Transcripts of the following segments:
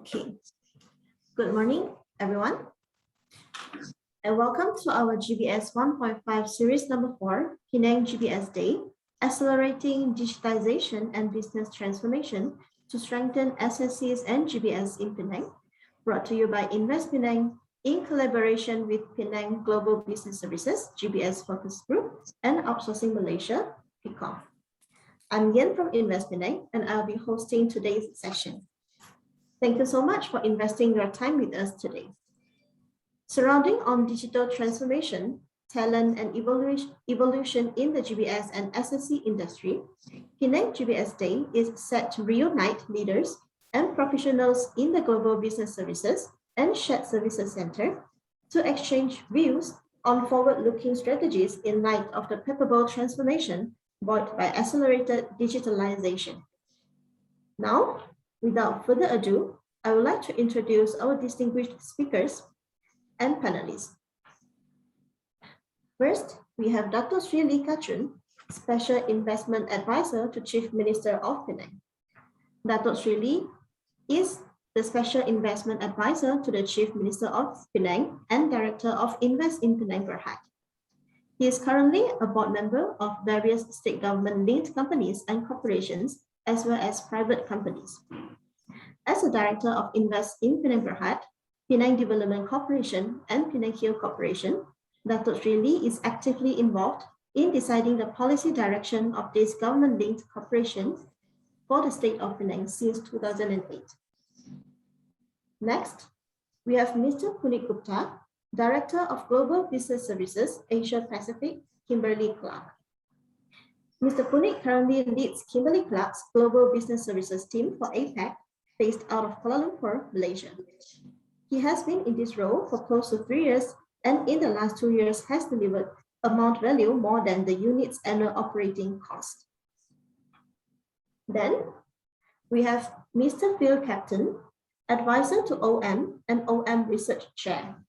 Okay, good morning, everyone, and welcome to our GBS 1.5 series number 4, Penang GBS Day, Accelerating Digitization and Business Transformation to Strengthen SSCs and GBS in Penang, brought to you by Invest Penang in collaboration with Penang Global Business Services, GBS Focus Group, and Outsourcing Malaysia, PICOM. I'm Yen from Invest Penang, and I'll be hosting today's session. Thank you so much for investing your time with us today. Surrounding on digital transformation, talent, and evolution in the GBS and SSC industry, Penang GBS Day is set to reunite leaders and professionals in the Global Business Services and Shared Services Center to exchange views on forward-looking strategies in light of the palpable transformation brought by accelerated digitalization. Now, without further ado, I would like to introduce our distinguished speakers and panelists. First, we have Dr. Sri Lee Kachun, Special Investment Advisor to Chief Minister of Penang. Dr. Sri Lee is the Special Investment Advisor to the Chief Minister of Penang and Director of Invest in Penang Berhad. He is currently a board member of various state government-linked companies and corporations, as well as private companies. As a director of Invest in Penang Berhad, Penang Development Corporation, and Penang Hill Corporation, Dr. Sri Lee is actively involved in deciding the policy direction of these government-linked corporations for the state of Penang since 2008. Next, we have Mr. Pune Gupta, Director of Global Business Services, Asia Pacific, Kimberley Clark. Mr. Pune currently leads Kimberley Clark's Global Business Services team for APAC, based out of Kuala Lumpur, Malaysia. He has been in this role for close to 3 years, and in the last 2 years has delivered amount value more than the unit's annual operating cost. Then we have Mr. Phil Captain, Advisor to OM and OM Research Chair.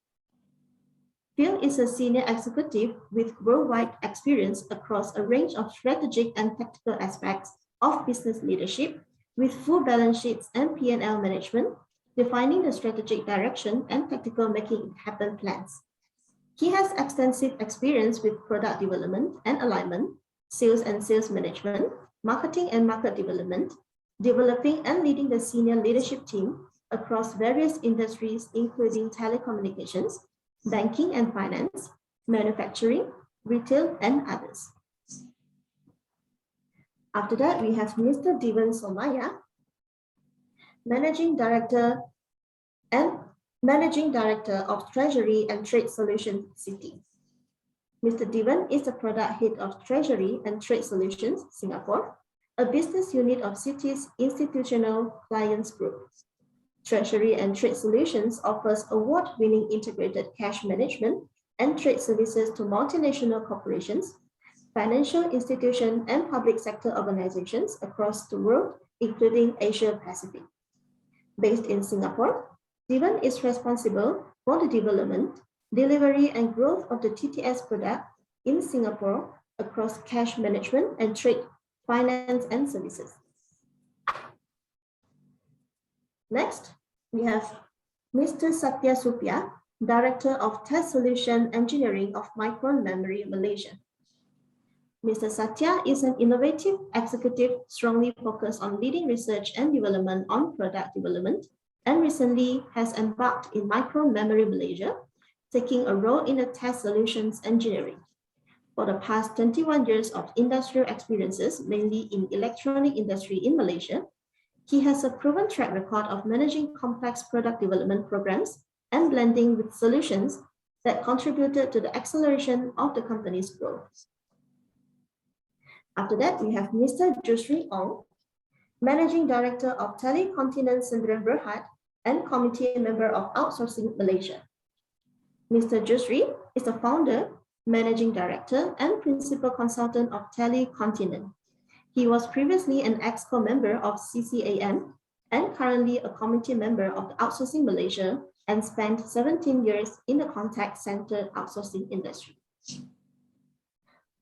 Phil is a senior executive with worldwide experience across a range of strategic and tactical aspects of business leadership, with full balance sheets and P&L management, defining the strategic direction and tactical making it happen plans. He has extensive experience with product development and alignment, sales and sales management, marketing and market development, developing and leading the senior leadership team across various industries, including telecommunications, banking and finance, manufacturing, retail, and others. After that, we have Mr. Devan Somaya, Managing Director of Treasury and Trade Solutions City. Mr. Devan is the Product Head of Treasury and Trade Solutions Singapore, a business unit of Citi's Institutional Clients Group. Treasury and Trade Solutions offers award-winning integrated cash management and trade services to multinational corporations, financial institutions, and public sector organizations across the world, including Asia Pacific. Based in Singapore, Devan is responsible for the development, delivery, and growth of the TTS product in Singapore across cash management and trade, finance, and services. Next, we have Mr. Satya Supia, Director of Test Solution Engineering of Micron Memory Malaysia. Mr. Satya is an innovative executive strongly focused on leading research and development on product development, and recently has embarked in Micron Memory Malaysia, taking a role in the test solutions engineering. For the past 21 years of industrial experiences, mainly in electronic industry in Malaysia, he has a proven track record of managing complex product development programs and blending with solutions that contributed to the acceleration of the company's growth. After that, we have Mr. Jusri Ong, Managing Director of Telecontinent Sdn Berhad and Committee Member of Outsourcing Malaysia. Mr. Jusri is the Founder, Managing Director, and Principal Consultant of Telecontinent. He was previously an ExCo member of CCAM and currently a committee member of the Outsourcing Malaysia and spent 17 years in the contact center outsourcing industry.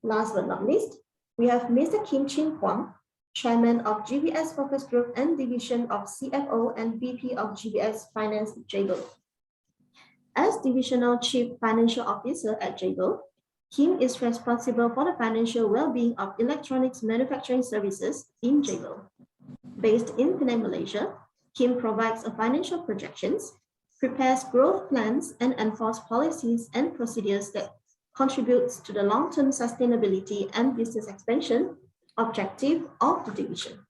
Last but not least, we have Mr. Kim Chin Kwang, Chairman of GBS Focus Group and Division of CFO and VP of GBS Finance Jago. As Divisional Chief Financial Officer at Jago, Kim is responsible for the financial well-being of electronics manufacturing services in Jago. Based in Penang, Malaysia, Kim provides financial projections, prepares growth plans, and enforces policies and procedures that contributes to the long-term sustainability and business expansion objective of the division.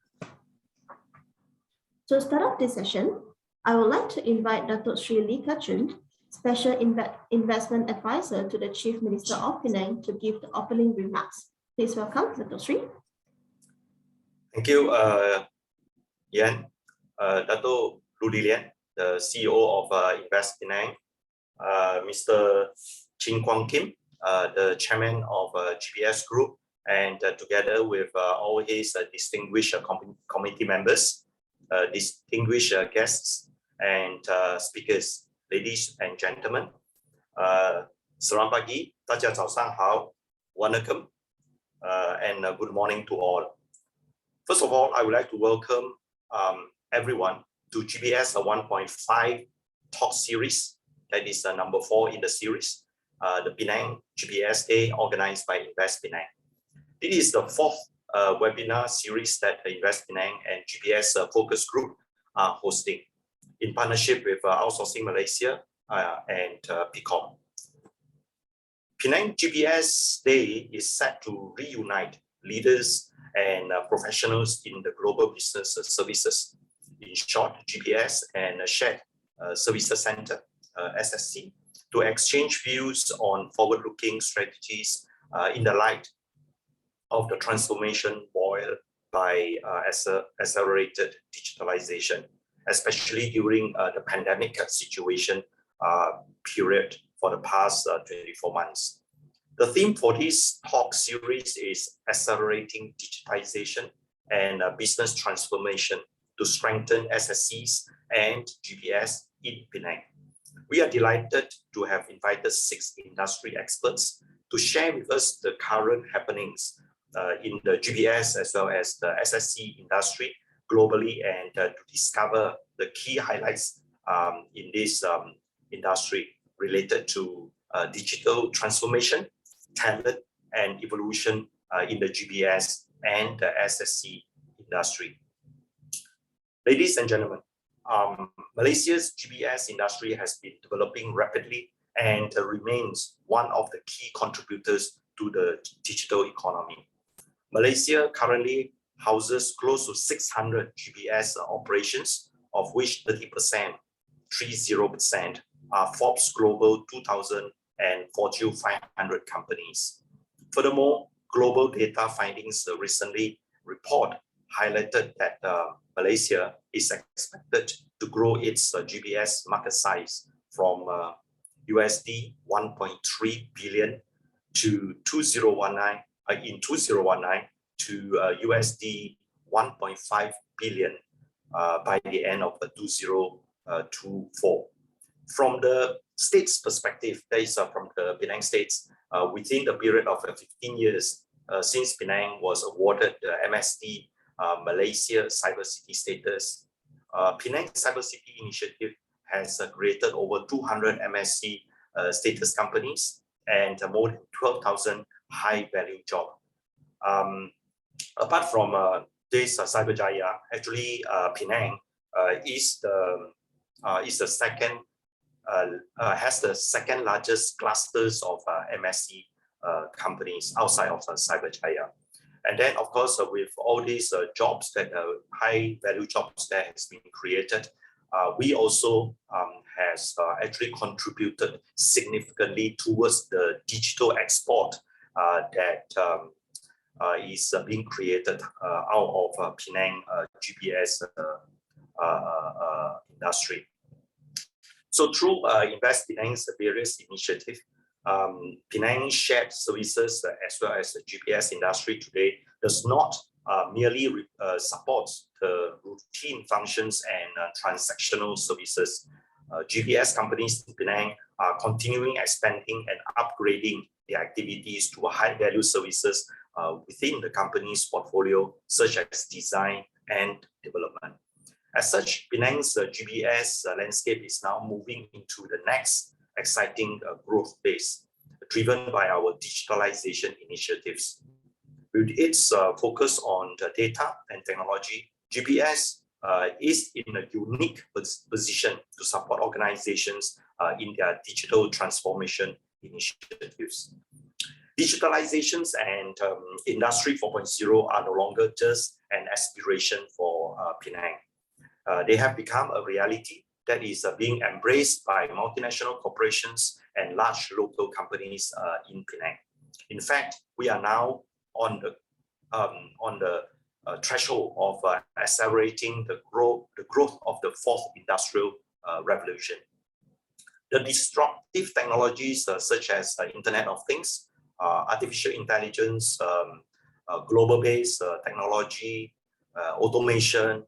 To start off this session, I would like to invite Datuk Sri Lee Kachun, Special Investment Advisor to the Chief Minister of Penang, to give the opening remarks. Please welcome Datuk Sri. Thank you, Yan. Datuk Ludilian, the CEO of Invest Penang, Mr. Chin Kwang Kim, the Chairman of GBS Group, and together with all his distinguished committee members, distinguished guests and speakers, ladies and gentlemen. Selamat pagi, 大家早上好, Welcome, and good morning to all. First of all, I would like to welcome everyone to GBS 1.5 talk series. That is number 4 in the series, the Penang GBS Day organized by Invest Penang. This is the 4th webinar series that Invest Penang and GBS Focus Group are hosting in partnership with Outsourcing Malaysia and PCOM. Penang GBS Day is set to reunite leaders and professionals in the global business services. In short, GBS and Shared Services Center, SSC, to exchange views on forward-looking strategies in the light of the transformation buoyed by accelerated digitalization, especially during the pandemic situation period for the past 24 months. The theme for this talk series is accelerating digitization and business transformation to strengthen SSCs and GBS in Penang. We are delighted to have invited 6 industry experts to share with us the current happenings in the GBS as well as the SSC industry globally, and to discover the key highlights in this industry related to digital transformation, talent, and evolution in the GBS and the SSC industry. Ladies and gentlemen, Malaysia's GBS industry has been developing rapidly and remains one of the key contributors to the digital economy. Malaysia currently houses close to 600 GBS operations, of which 30% are Forbes Global 2000 and Fortune 500 companies. Furthermore, global data findings recently report highlighted that Malaysia is expected to grow its GBS market size from USD 1.3 billion to 2019 to USD 1.5 billion by the end of 2024. From the state's perspective, that is from the Penang states, within the period of 15 years since Penang was awarded the MSD Malaysia Cyber City status, Penang Cyber City initiative has created over 200 MSC status companies and more than 12,000 high-value jobs. Apart from this Cyberjaya, actually Penang is the second has the second largest clusters of MSC companies outside of Cyberjaya. And then, of course, with all these jobs that high-value jobs that has been created, we also has actually contributed significantly towards the digital export that is being created out of Penang GBS industry. So through Invest Penang's various initiatives, Penang Shared Services as well as the GBS industry today does not merely support the routine functions and transactional services. GBS companies in Penang are continuing expanding and upgrading their activities to high-value services within the company's portfolio, such as design and development. As such, Penang's GBS landscape is now moving into the next exciting growth phase, driven by our digitalization initiatives. With its focus on the data and technology, GBS is in a unique position to support organizations in their digital transformation initiatives. Digitalizations and Industry 4.0 are no longer just an aspiration for Penang. They have become a reality that is being embraced by multinational corporations and large local companies in Penang. In fact, we are now on the threshold of accelerating the growth of the fourth industrial revolution. The disruptive technologies such as Internet of Things, artificial intelligence, global-based technology, automation,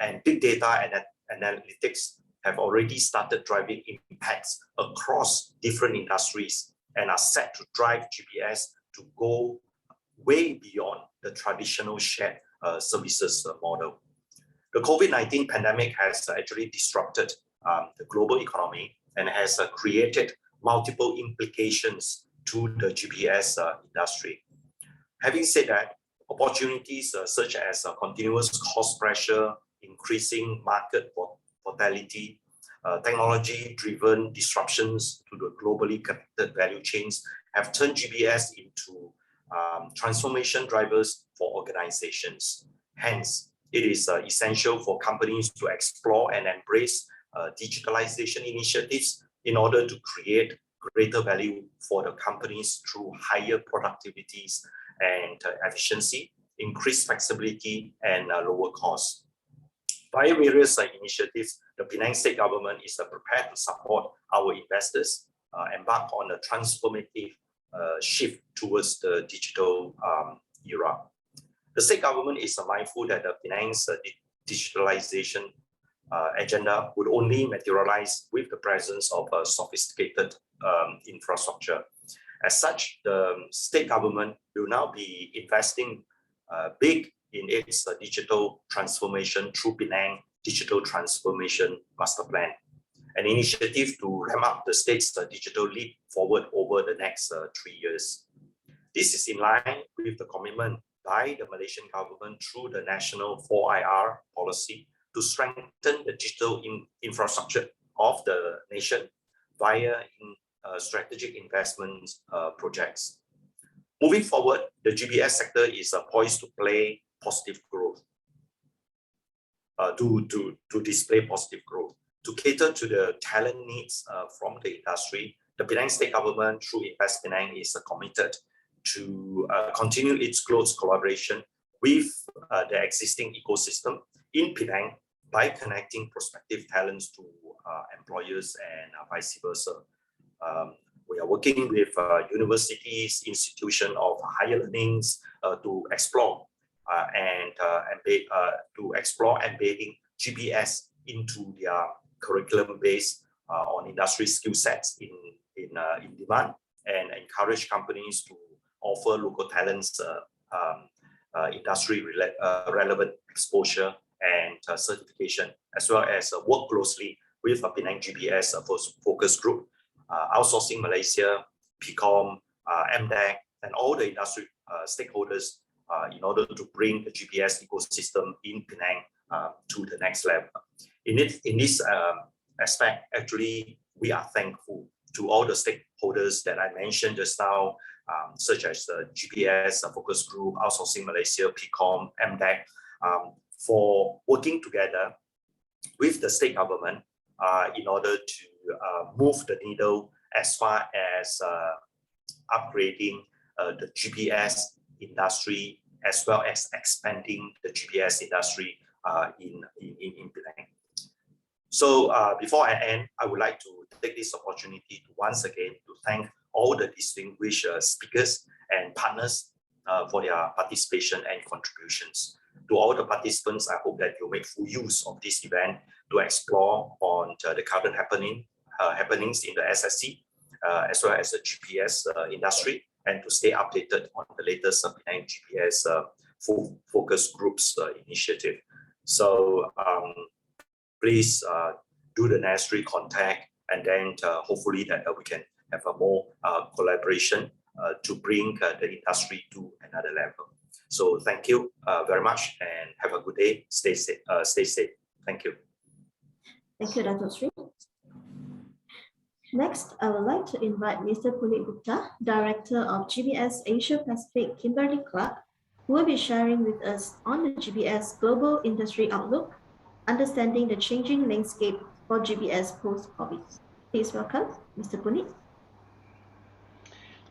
and big data and analytics have already started driving impacts across different industries and are set to drive GBS to go way beyond the traditional shared services model. The COVID-19 pandemic has actually disrupted the global economy and has created multiple implications to the GBS industry. Having said that, opportunities such as continuous cost pressure, increasing market volatility, technology-driven disruptions to the globally connected value chains have turned GBS into transformation drivers for organizations. Hence, it is essential for companies to explore and embrace digitalization initiatives in order to create greater value for the companies through higher productivities and efficiency, increased flexibility, and lower costs. Via various initiatives, the Penang State Government is prepared to support our investors embark on a transformative shift towards the digital era. The state government is mindful that the Penang's digitalization agenda would only materialize with the presence of a sophisticated infrastructure. As such, the state government will now be investing big in its digital transformation through Penang Digital Transformation Master Plan, an initiative to ramp up the state's digital leap forward over the next 3 years. This is in line with the commitment by the Malaysian government through the National 4IR policy to strengthen the digital infrastructure of the nation via strategic investment projects. Moving forward, the GBS sector is poised to play positive growth, to display positive growth. To cater to the talent needs from the industry, the Penang State Government through Invest Penang is committed to continue its close collaboration with the existing ecosystem in Penang by connecting prospective talents to employers and vice versa. We are working with universities, institutions of higher learnings to explore embedding GBS into their curriculum based on industry skill sets in demand, and encourage companies to offer local talents industry relevant exposure and certification, as well as work closely with Penang GBS focus group, Outsourcing Malaysia, PCOM, MDEC, and all the industry stakeholders in order to bring the GBS ecosystem in Penang to the next level. In this aspect, actually, we are thankful to all the stakeholders that I mentioned just now, such as the GBS focus group, Outsourcing Malaysia, PCOM, MDEC, for working together with the state government in order to move the needle as far as upgrading the GBS industry, as well as expanding the GBS industry in Penang. So before I end, I would like to take this opportunity to once again to thank all the distinguished speakers and partners for their participation and contributions. To all the participants, I hope that you make full use of this event to explore on the current happenings in the SSC as well as the GPS industry, and to stay updated on the latest Penang GPS focus groups initiative. So please do the necessary contact, and then hopefully that we can have a more collaboration to bring the industry to another level. So thank you very much, and have a good day. Stay safe. Stay safe. Thank you. Thank you, Dato' Sri. Next, I would like to invite Mr. Pune Gupta, Director of GBS Asia Pacific Kimberley Club, who will be sharing with us on the GBS Global Industry Outlook, understanding the changing landscape for GBS post-COVID. Please welcome Mr. Pune.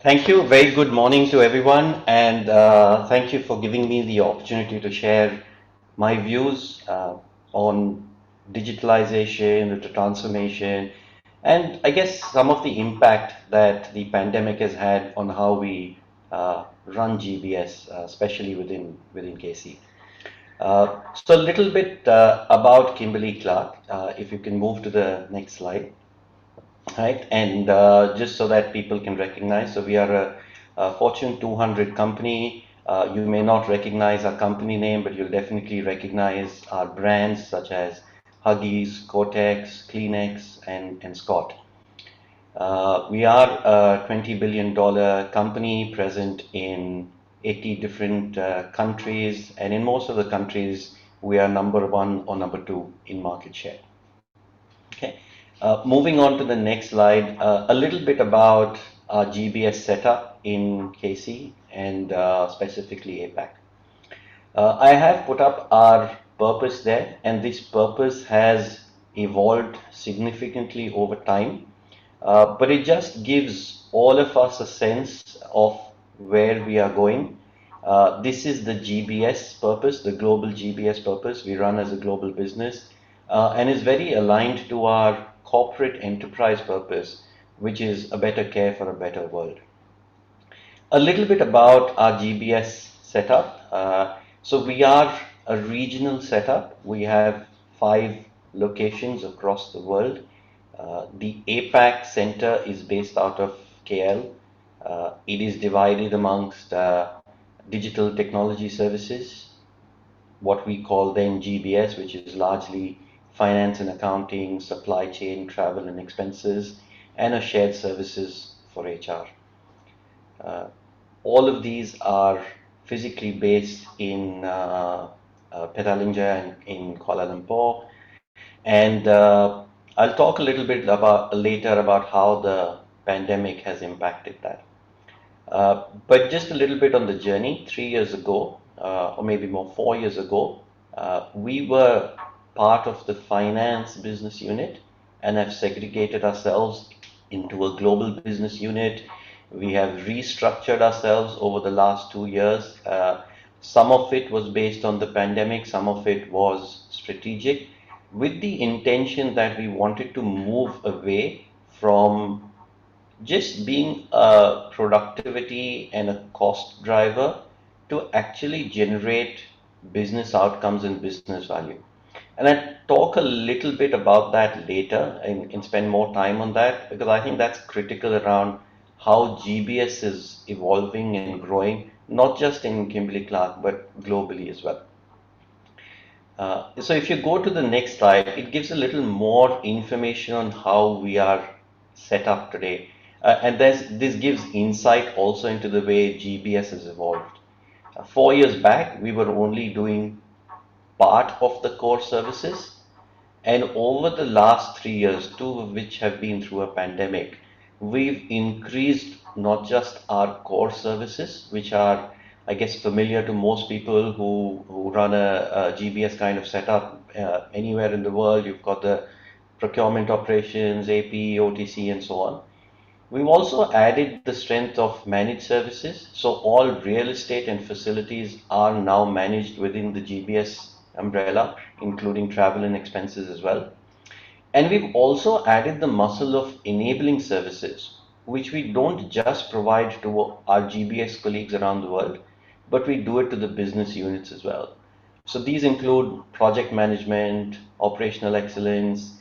Thank you. Very good morning to everyone, and thank you for giving me the opportunity to share my views on digitalization, the transformation, and I guess some of the impact that the pandemic has had on how we run GBS, especially within KC. So a little bit about Kimberley Clark. If you can move to the next slide. Right, and just so that people can recognize, so we are a Fortune 200 company. You may not recognize our company name, but you'll definitely recognize our brands such as Huggies, Kotex, Kleenex, and Scott. We are a $20 billion company present in 80 different countries, and in most of the countries, we are number one or number two in market share. Okay. Moving on to the next slide, a little bit about our GBS setup in KC and specifically APAC. I have put up our purpose there, and this purpose has evolved significantly over time, but it just gives all of us a sense of where we are going. This is the GBS purpose, the global GBS purpose. We run as a global business and is very aligned to our corporate enterprise purpose, which is a better care for a better world. A little bit about our GBS setup. So we are a regional setup. We have 5 locations across the world. The APAC center is based out of KL. It is divided amongst digital technology services, what we call then GBS, which is largely finance and accounting, supply chain, travel and expenses, and a shared services for HR. All of these are physically based in Petalinga and in Kuala Lumpur. And I'll talk a little bit later about how the pandemic has impacted that. But just a little bit on the journey. 3 years ago, or maybe more, 4 years ago, we were part of the finance business unit and have segregated ourselves into a global business unit. We have restructured ourselves over the last 2 years. Some of it was based on the pandemic, some of it was strategic, with the intention that we wanted to move away from just being a productivity and a cost driver to actually generate business outcomes and business value. And I'll talk a little bit about that later and spend more time on that, because I think that's critical around how GBS is evolving and growing, not just in Kimberley Clark, but globally as well. So if you go to the next slide, it gives a little more information on how we are set up today. And this gives insight also into the way GBS has evolved. 4 years back, we were only doing part of the core services, and over the last 3 years, 2 of which have been through a pandemic, we've increased not just our core services, which are, I guess, familiar to most people who run a GBS kind of setup anywhere in the world. You've got the procurement operations, AP, OTC, and so on. We've also added the strength of managed services. So all real estate and facilities are now managed within the GBS umbrella, including travel and expenses as well. And we've also added the muscle of enabling services, which we don't just provide to our GBS colleagues around the world, but we do it to the business units as well. So these include project management, operational excellence,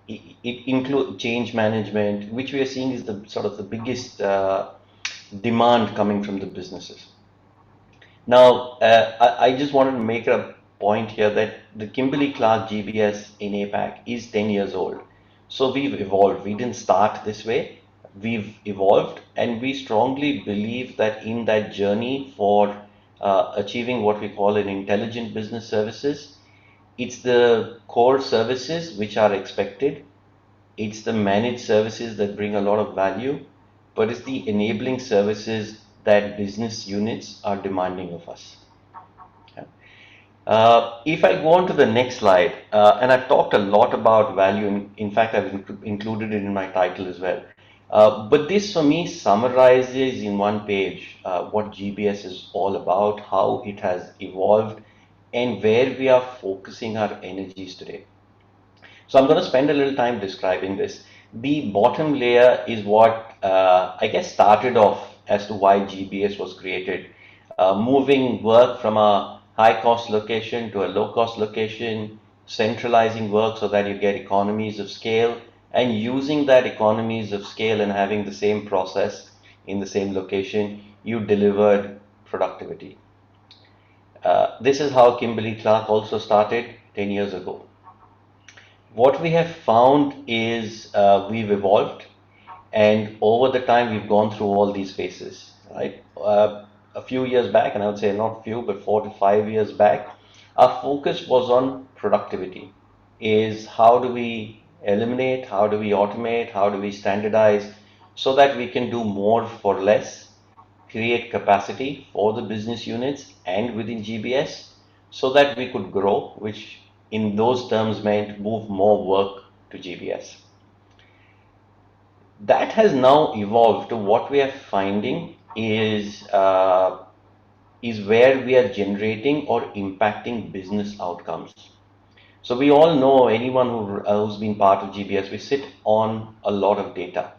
it includes change management, which we are seeing is the sort of the biggest demand coming from the businesses. Now, I just wanted to make a point here that the Kimberley Clark GBS in APAC is 10 years old. So we've evolved. We didn't start this way. We've evolved, and we strongly believe that in that journey for achieving what we call an intelligent business services, it's the core services which are expected. It's the managed services that bring a lot of value, but it's the enabling services that business units are demanding of us. If I go on to the next slide, and I've talked a lot about value, in fact, I've included it in my title as well. But this for me summarizes in one page what GBS is all about, how it has evolved, and where we are focusing our energies today. So I'm going to spend a little time describing this. The bottom layer is what I guess started off as to why GBS was created. Moving work from a high cost location to a low cost location, centralizing work so that you get economies of scale, and using that economies of scale and having the same process in the same location, you delivered productivity. This is how Kimberley Clark also started 10 years ago. What we have found is we've evolved, and over the time we've gone through all these phases, right? A few years back, and I would say not few, but 4 to 5 years back, our focus was on productivity. Is how do we eliminate, how do we automate, how do we standardize so that we can do more for less, create capacity for the business units and within GBS so that we could grow, which in those terms meant move more work to GBS. That has now evolved to what we are finding is where we are generating or impacting business outcomes. So we all know, anyone who's been part of GBS, we sit on a lot of data.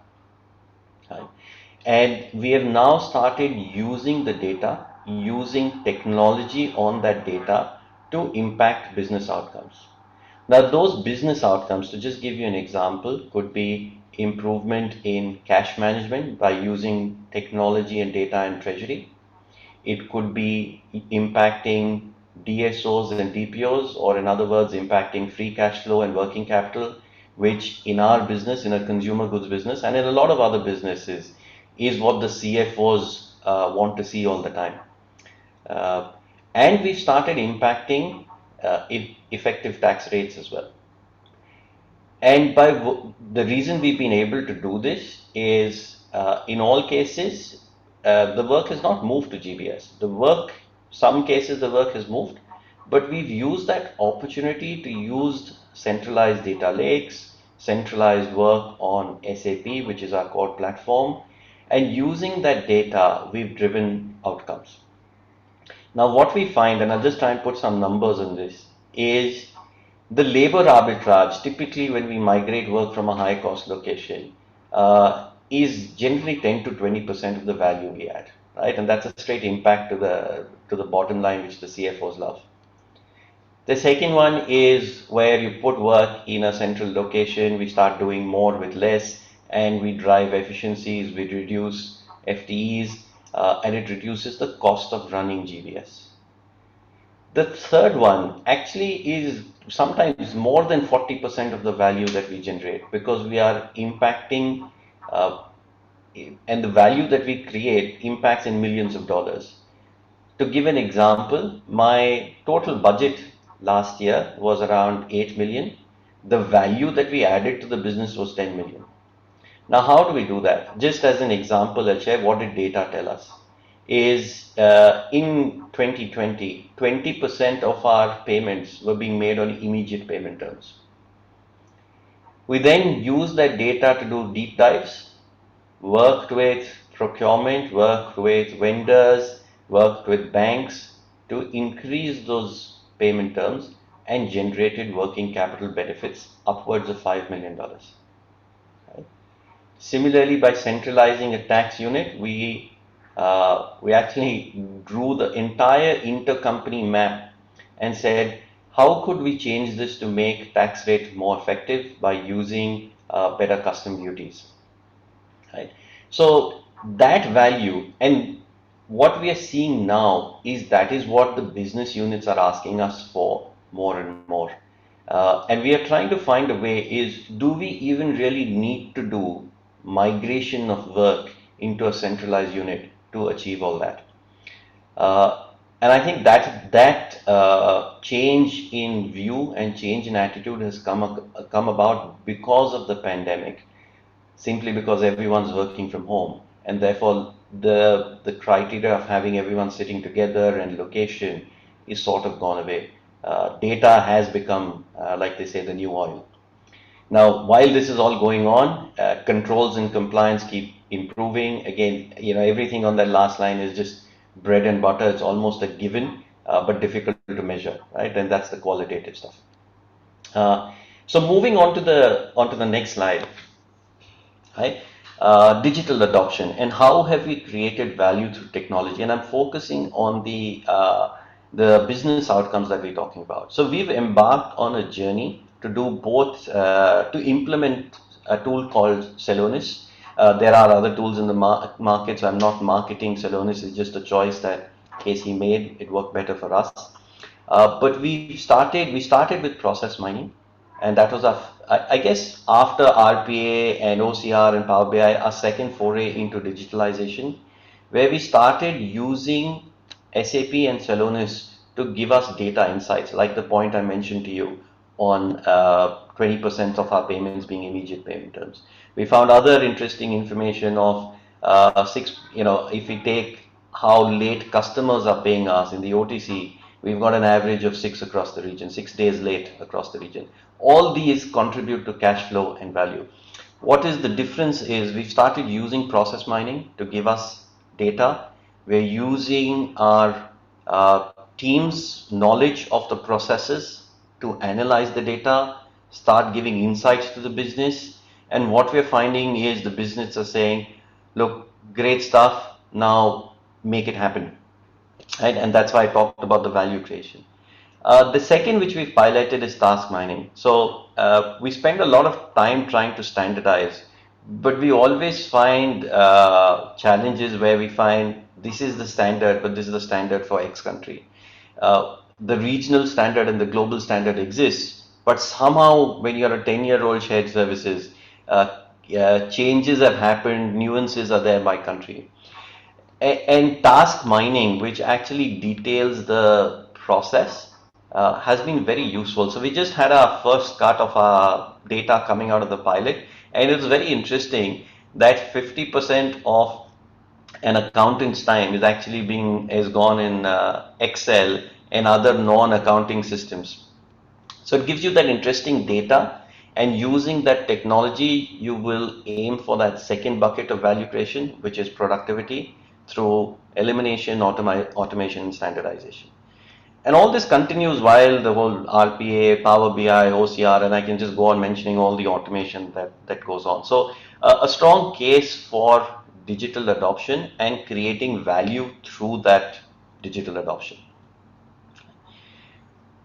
Right? And we have now started using the data, using technology on that data to impact business outcomes. Now, those business outcomes, to just give you an example, could be improvement in cash management by using technology and data and treasury. It could be impacting DSOs and DPOs, or in other words, impacting free cash flow and working capital, which in our business, in a consumer goods business, and in a lot of other businesses, is what the CFOs want to see all the time. And we've started impacting effective tax rates as well. And the reason we've been able to do this is, in all cases, the work has not moved to GBS. Some cases the work has moved, but we've used that opportunity to use centralized data lakes, centralized work on SAP, which is our core platform, and using that data, we've driven outcomes. Now, what we find, and I'll just try and put some numbers on this, is the labor arbitrage, typically when we migrate work from a high cost location, is generally 10 to 20% of the value we add, right? And that's a straight impact to the bottom line, which the CFOs love. The second one is where you put work in a central location, we start doing more with less, and we drive efficiencies, we reduce FTEs, and it reduces the cost of running GBS. The third one actually is sometimes more than 40% of the value that we generate, because we are impacting and the value that we create impacts in millions of dollars. To give an example, my total budget last year was around 8 million. The value that we added to the business was 10 million. Now, how do we do that? Just as an example, I'll share what did data tell us. Is in 2020, 20% of our payments were being made on immediate payment terms. We then used that data to do deep dives, worked with procurement, worked with vendors, worked with banks to increase those payment terms, and generated working capital benefits upwards of $5 million. Right? Similarly, by centralizing a tax unit, we actually drew the entire intercompany map and said, how could we change this to make tax rate more effective by using better custom duties, right? So that value, and what we are seeing now is that is what the business units are asking us for more and more. And we are trying to find a way is, do we even really need to do migration of work into a centralized unit to achieve all that? And I think that change in view and change in attitude has come about because of the pandemic, simply because everyone's working from home, and therefore the criteria of having everyone sitting together and location is sort of gone away. Data has become, like they say, the new oil. Now, while this is all going on, controls and compliance keep improving. Again, everything on that last line is just bread and butter. It's almost a given, but difficult to measure, right? And that's the qualitative stuff. So moving on to the next slide, right? Digital adoption and how have we created value through technology? And I'm focusing on the business outcomes that we're talking about. So we've embarked on a journey to do both, to implement a tool called Celonis. There are other tools in the market, so I'm not marketing Celonis. It's just a choice that Casey made. It worked better for us. But we started with process mining, and that was I guess after RPA and OCR and Power BI, our second foray into digitalization, where we started using SAP and Celonis to give us data insights, like the point I mentioned to you on 20% of our payments being immediate payment terms. We found other interesting information of if we take how late customers are paying us in the OTC, we've got an average of 6 across the region, 6 days late across the region. All these contribute to cash flow and value. What is the difference is we've started using process mining to give us data. We're using our team's knowledge of the processes to analyze the data, start giving insights to the business. And what we're finding is the business are saying, look, great stuff, now make it happen. Right? And that's why I talked about the value creation. The second which we've piloted is task mining. So we spend a lot of time trying to standardize, but we always find challenges where we find this is the standard, but this is the standard for X country. The regional standard and the global standard exists, but somehow when you're a 10-year-old shared services, changes have happened, nuances are there by country. And task mining, which actually details the process, has been very useful. So we just had our first cut of our data coming out of the pilot, and it was very interesting that 50% of an accountant's time is gone in Excel and other non-accounting systems. So it gives you that interesting data, and using that technology, you will aim for that second bucket of value creation, which is productivity through elimination, automation, and standardization. And all this continues while the whole RPA, Power BI, OCR, and I can just go on mentioning all the automation that goes on. So a strong case for digital adoption and creating value through that digital adoption.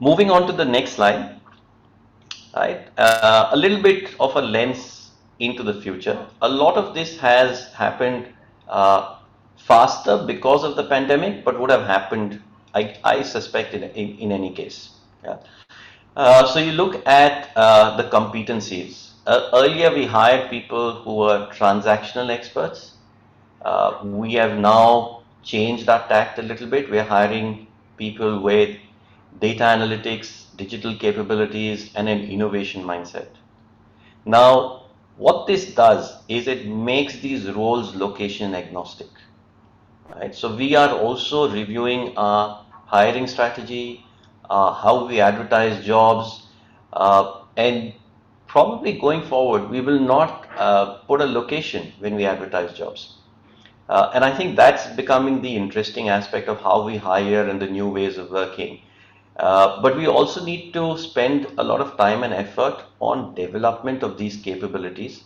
Moving on to the next slide, right? A little bit of a lens into the future. A lot of this has happened faster because of the pandemic, but would have happened, I suspect, in any case. Yeah. So you look at the competencies. Earlier, we hired people who were transactional experts. We have now changed our tact a little bit. We're hiring people with data analytics, digital capabilities, and an innovation mindset. Now, what this does is it makes these roles location agnostic. Right? So we are also reviewing our hiring strategy, how we advertise jobs, and probably going forward, we will not put a location when we advertise jobs. And I think that's becoming the interesting aspect of how we hire and the new ways of working. But we also need to spend a lot of time and effort on development of these capabilities,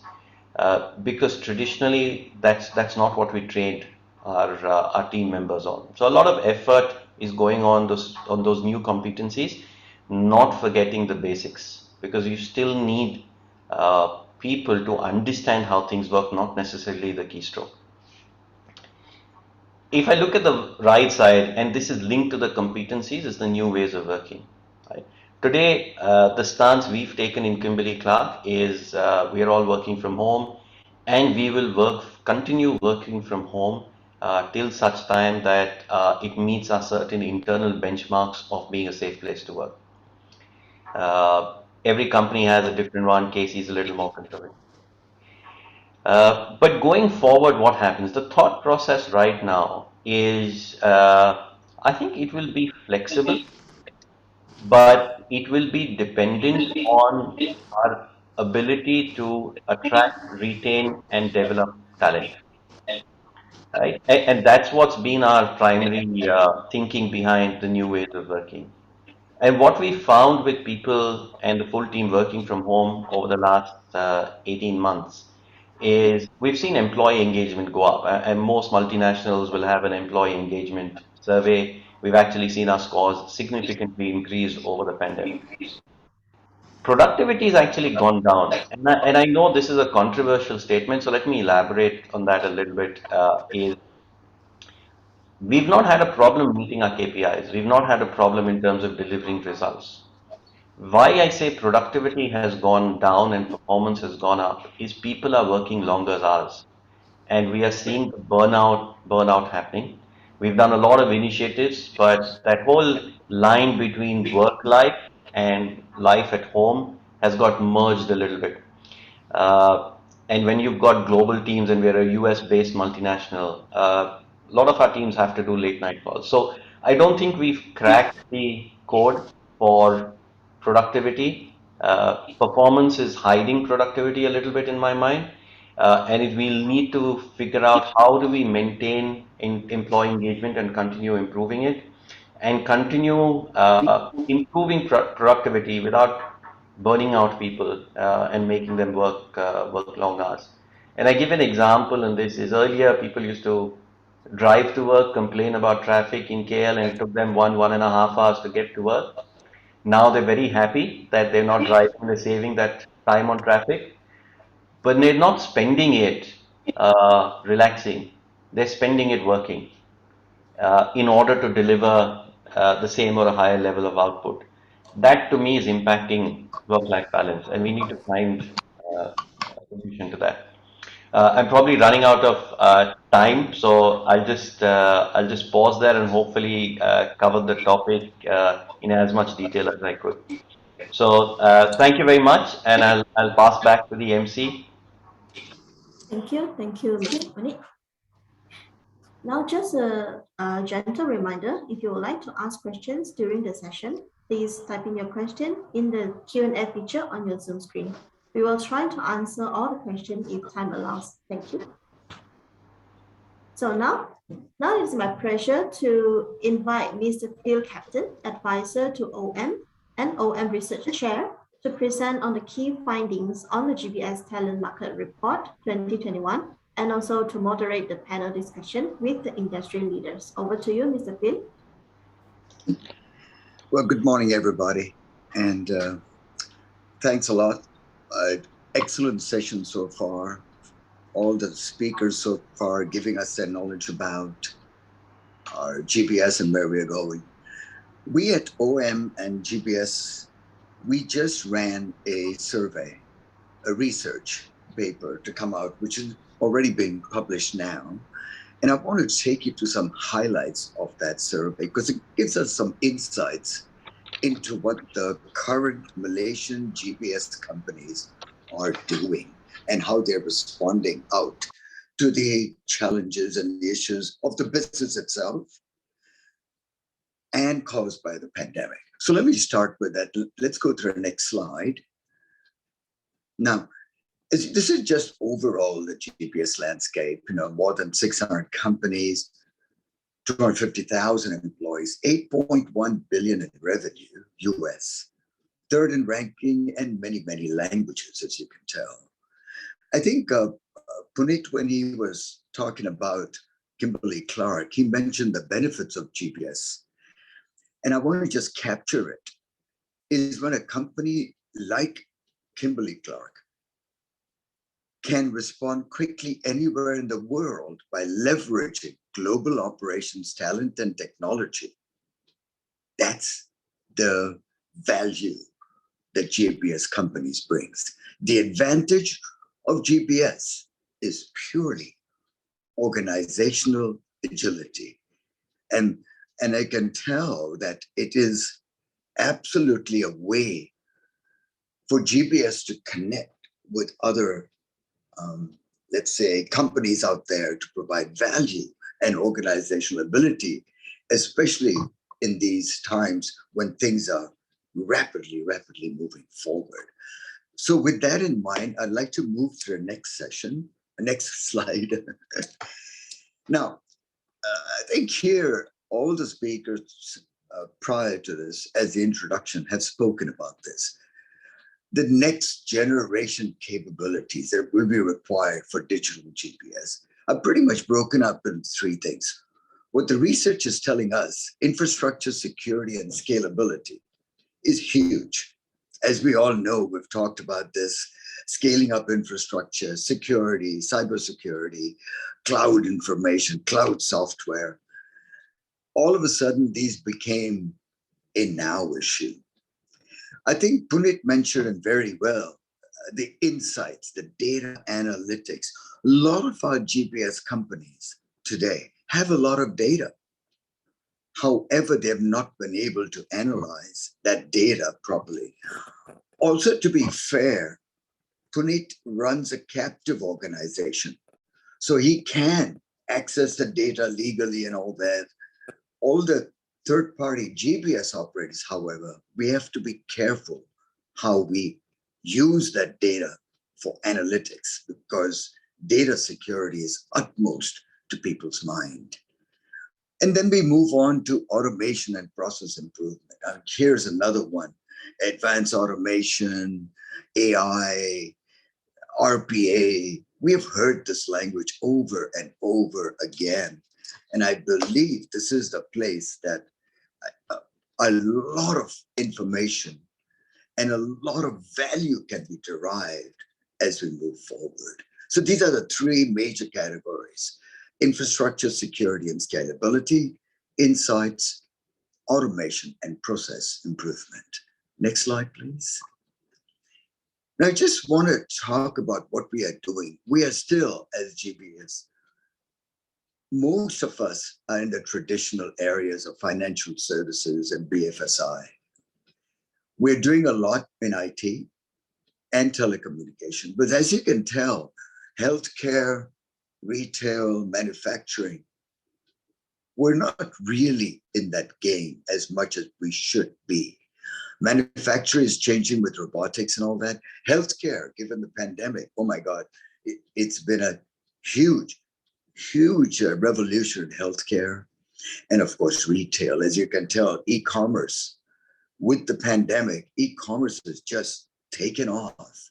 because traditionally that's not what we trained our team members on. So a lot of effort is going on those new competencies, not forgetting the basics, because you still need people to understand how things work, not necessarily the keystroke. If I look at the right side, and this is linked to the competencies, is the new ways of working. Right? Today, the stance we've taken in Kimberley Clark is we are all working from home, and we will continue working from home till such time that it meets our certain internal benchmarks of being a safe place to work. Every company has a different one. Casey is a little more conservative. But going forward, what happens? The thought process right now is I think it will be flexible, but it will be dependent on our ability to attract, retain, and develop talent. Right? And that's what's been our primary thinking behind the new ways of working. And what we found with people and the full team working from home over the last 18 months is we've seen employee engagement go up, and most multinationals will have an employee engagement survey. We've actually seen our scores significantly increase over the pandemic. Productivity has actually gone down, and I know this is a controversial statement, so let me elaborate on that a little bit. Is we've not had a problem meeting our KPIs. We've not had a problem in terms of delivering results. Why I say productivity has gone down and performance has gone up is people are working longer hours, and we are seeing the burnout happening. We've done a lot of initiatives, but that whole line between work life and life at home has got merged a little bit. Uh, and when you've got global teams, and we're a US based multinational, a lot of our teams have to do late night calls. So I don't think we've cracked the code for productivity. Performance is hiding productivity a little bit in my mind. We'll need to figure out how do we maintain employee engagement and continue improving it, and continue improving productivity without burning out people and making them work long hours. And I give an example in this is earlier people used to drive to work, complain about traffic in KL, and it took them 1.5 hours to get to work. Now they're very happy that they're not driving, they're saving that time on traffic, but they're not spending it relaxing. They're spending it working in order to deliver the same or a higher level of output. That to me is impacting work-life balance, and we need to find a solution to that. I'm probably running out of time, so I'll just pause there and hopefully cover the topic in as much detail as I could. So thank you very much, and I'll pass back to the MC. Thank you, Mr. Puneet. Now, just a gentle reminder, if you would like to ask questions during the session, please type in your question in the Q&A feature on your Zoom screen. We will try to answer all the questions if time allows. Thank you. So now it's my pleasure to invite Mr. Phil Captain, Advisor to OM and OM Research Chair, to present on the key findings on the GBS Talent Market Report 2021, and also to moderate the panel discussion with the industry leaders. Over to you, Mr. Phil. Well, good morning, everybody, and thanks a lot. Excellent session so far. All the speakers so far giving us their knowledge about our GBS and where we're going. We at OM and GBS, we just ran a survey, a research paper to come out, which is already being published now. And I want to take you to some highlights of that survey because it gives us some insights into what the current Malaysian GBS companies are doing and how they're responding out to the challenges and the issues of the business itself and caused by the pandemic. So let me start with that. Let's go to the next slide. Now, this is just overall the GBS landscape, more than 600 companies, 250,000 employees, 8.1 billion in revenue, US, third in ranking, and many, many languages, as you can tell. I think Puneet, when he was talking about Kimberley Clark, he mentioned the benefits of GBS. And I want to just capture it. is when a company like Kimberley Clark can respond quickly anywhere in the world by leveraging global operations, talent, and technology. That's the value that GBS companies brings. The advantage of GBS is purely organizational agility. And I can tell that it is absolutely a way for GBS to connect with other, let's say, companies out there to provide value and organizational ability, especially in these times when things are rapidly moving forward. So with that in mind, I'd like to move to the next session, next slide. Now, I think here, all the speakers prior to this, as the introduction, have spoken about this. The next generation capabilities that will be required for digital GPS are pretty much broken up in three things. What the research is telling us, infrastructure, security, and scalability, is huge. As we all know, we've talked about this, scaling up infrastructure, security, cybersecurity, cloud information, cloud software. All of a sudden, these became a now issue. I think Punit mentioned it very well, the insights, the data analytics. A lot of our GPS companies today have a lot of data. However, they have not been able to analyze that data properly. Also, to be fair, Punit runs a captive organization, so he can access the data legally and all that. All the third-party GPS operators, however, we have to be careful how we use that data for analytics, because data security is utmost to people's mind. And then we move on to automation and process improvement. And here's another one: advanced automation, AI, RPA. We have heard this language over and over again. And I believe this is the place that a lot of information and a lot of value can be derived as we move forward. So these are the three major categories: infrastructure, security, and scalability, insights, automation, and process improvement. Next slide, please. Now, I just want to talk about what we are doing. We are still, as GBS, most of us are in the traditional areas of financial services and BFSI. We're doing a lot in IT and telecommunication, but as you can tell, healthcare, retail, manufacturing, we're not really in that game as much as we should be. Manufacturing is changing with robotics and all that. Healthcare, given the pandemic, oh my God, it's been a huge revolution in healthcare. And of course, retail. As you can tell, e-commerce. With the pandemic, e-commerce has just taken off.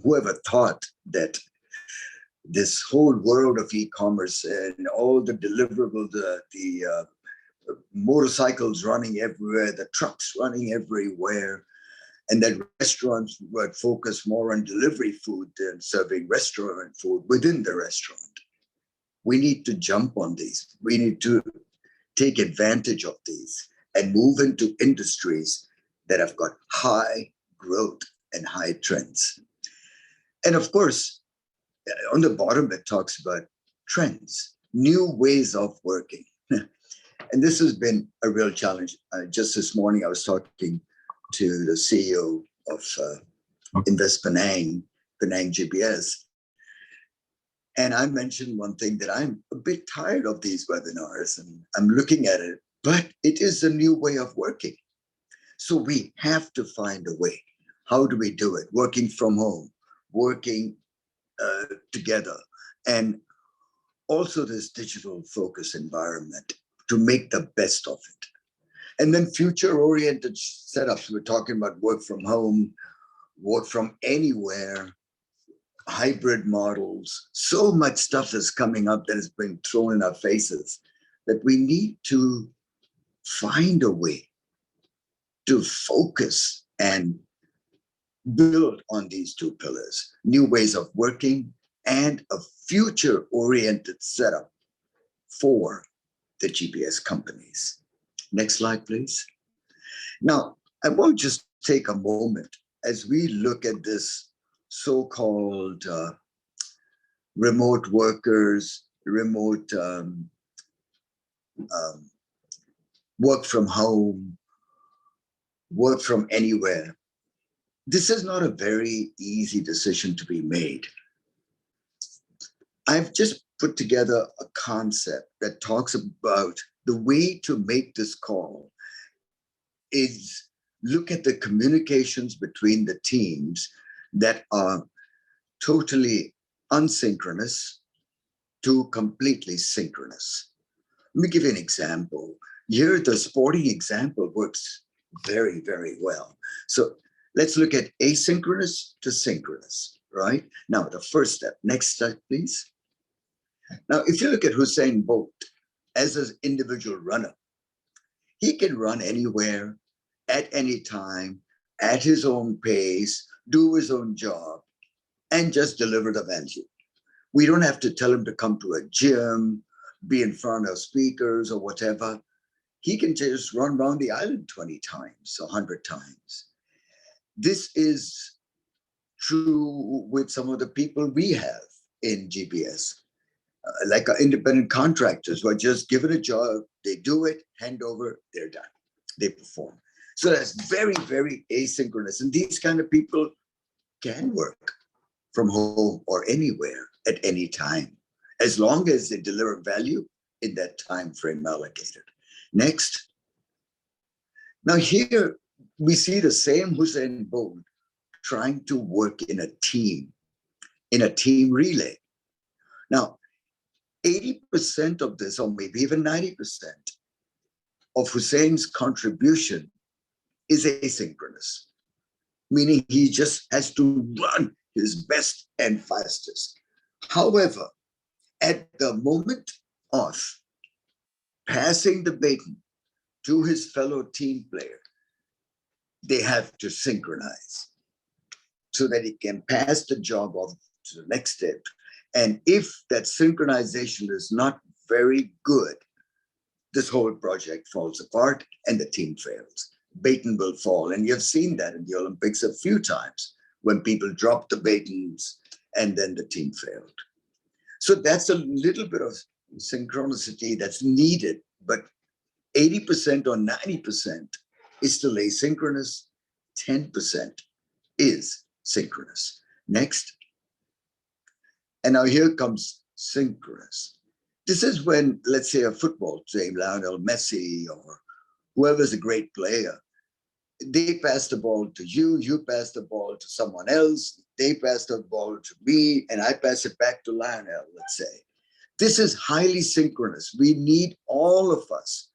Whoever thought that this whole world of e-commerce and all the deliverables, the motorcycles running everywhere, the trucks running everywhere, and that restaurants would focus more on delivery food than serving restaurant food within the restaurant. We need to jump on these. We need to take advantage of these and move into industries that have got high growth and high trends. And of course, on the bottom, it talks about trends, new ways of working. And this has been a real challenge. Just this morning, I was talking to the CEO of Invest Penang GBS. And I mentioned one thing, that I'm a bit tired of these webinars and I'm looking at it, but it is a new way of working. So we have to find a way. How do we do it? Working from home, working together, and also this digital focus environment to make the best of it. And then future-oriented setups. We're talking about work from home, work from anywhere, hybrid models. So much stuff is coming up that has been thrown in our faces that we need to find a way to focus and build on these two pillars, new ways of working and a future-oriented setup for the GPS companies. Next slide, please. Now, I want to just take a moment as we look at this so-called remote workers, remote work from home, work from anywhere. This is not a very easy decision to be made. I've just put together a concept that talks about the way to make this call is look at the communications between the teams that are totally unsynchronous to completely synchronous. Let me give you an example. Here, the sporting example works very, very well. So let's look at asynchronous to synchronous, right? Now, the first step. Next step, please. Now, if you look at Usain Bolt as an individual runner, he can run anywhere, at any time, at his own pace, do his own job, and just deliver the value. We don't have to tell him to come to a gym, be in front of speakers or whatever. He can just run around the island 20 times, 100 times. This is true with some of the people we have in GPS. Like our independent contractors who are just given a job, they do it, hand over, they're done. They perform. So that's very, very asynchronous. And these kind of people can work from home or anywhere at any time, as long as they deliver value in that time frame allocated. Next. Now here we see the same Usain Bolt trying to work in a team relay. Now, 80% of this, or maybe even 90% of Hussein's contribution is asynchronous, meaning he just has to run his best and fastest. However, at the moment of passing the baton to his fellow team player, they have to synchronize so that he can pass the job off to the next step. And if that synchronization is not very good, this whole project falls apart and the team fails. Baton will fall. And you've seen that in the Olympics a few times when people dropped the batons and then the team failed. So that's a little bit of synchronicity that's needed, but 80% or 90% is still asynchronous, 10% is synchronous. Next. And now here comes synchronous. This is when, let's say, a football team, Lionel Messi or whoever's a great player, they pass the ball to you, you pass the ball to someone else, they pass the ball to me, and I pass it back to Lionel, let's say. This is highly synchronous. We need all of us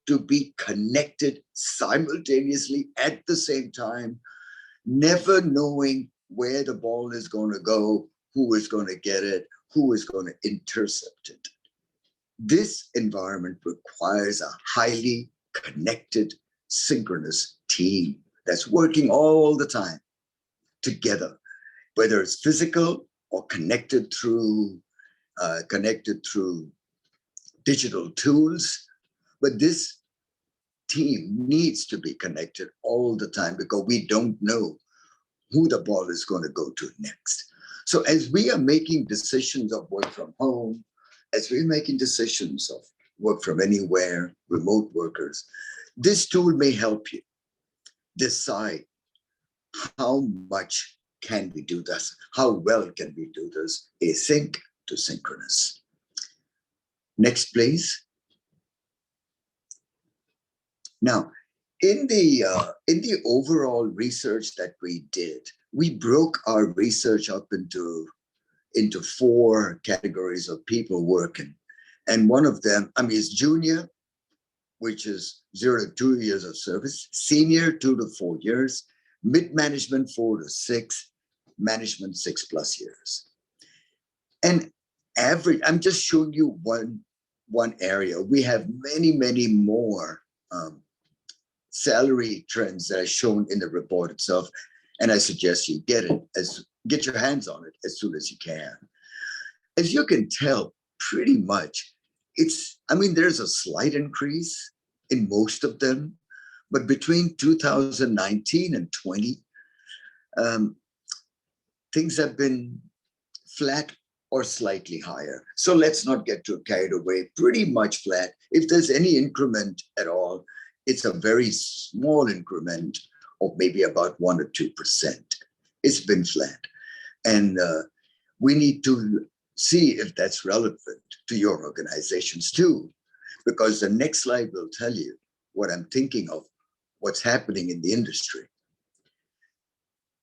to be connected simultaneously at the same time, never knowing where the ball is going to go, who is going to get it, who is going to intercept it. This environment requires a highly connected, synchronous team that's working all the time together, whether it's physical or connected through digital tools. But this team needs to be connected all the time because we don't know who the ball is going to go to next. So as we are making decisions of work from home, as we're making decisions of work from anywhere, remote workers, this tool may help you decide how much can we do this, how well can we do this, async to synchronous. Next, please. Now, in the overall research that we did, we broke our research up into 4 categories of people working. And one of them, is junior, which is 0 to 2 years of service, senior 2 to 4 years, mid-management 4 to 6, management 6+ years. And average, I'm just showing you one area. We have many, many more salary trends that are shown in the report itself, and I suggest you get your hands on it as soon as you can. As you can tell, pretty much there's a slight increase in most of them, but between 2019 and 20, things have been flat or slightly higher. So let's not get too carried away. Pretty much flat. If there's any increment at all, it's a very small increment of maybe about 1 or 2%. It's been flat. And we need to see if that's relevant to your organizations too, because the next slide will tell you what I'm thinking of, what's happening in the industry.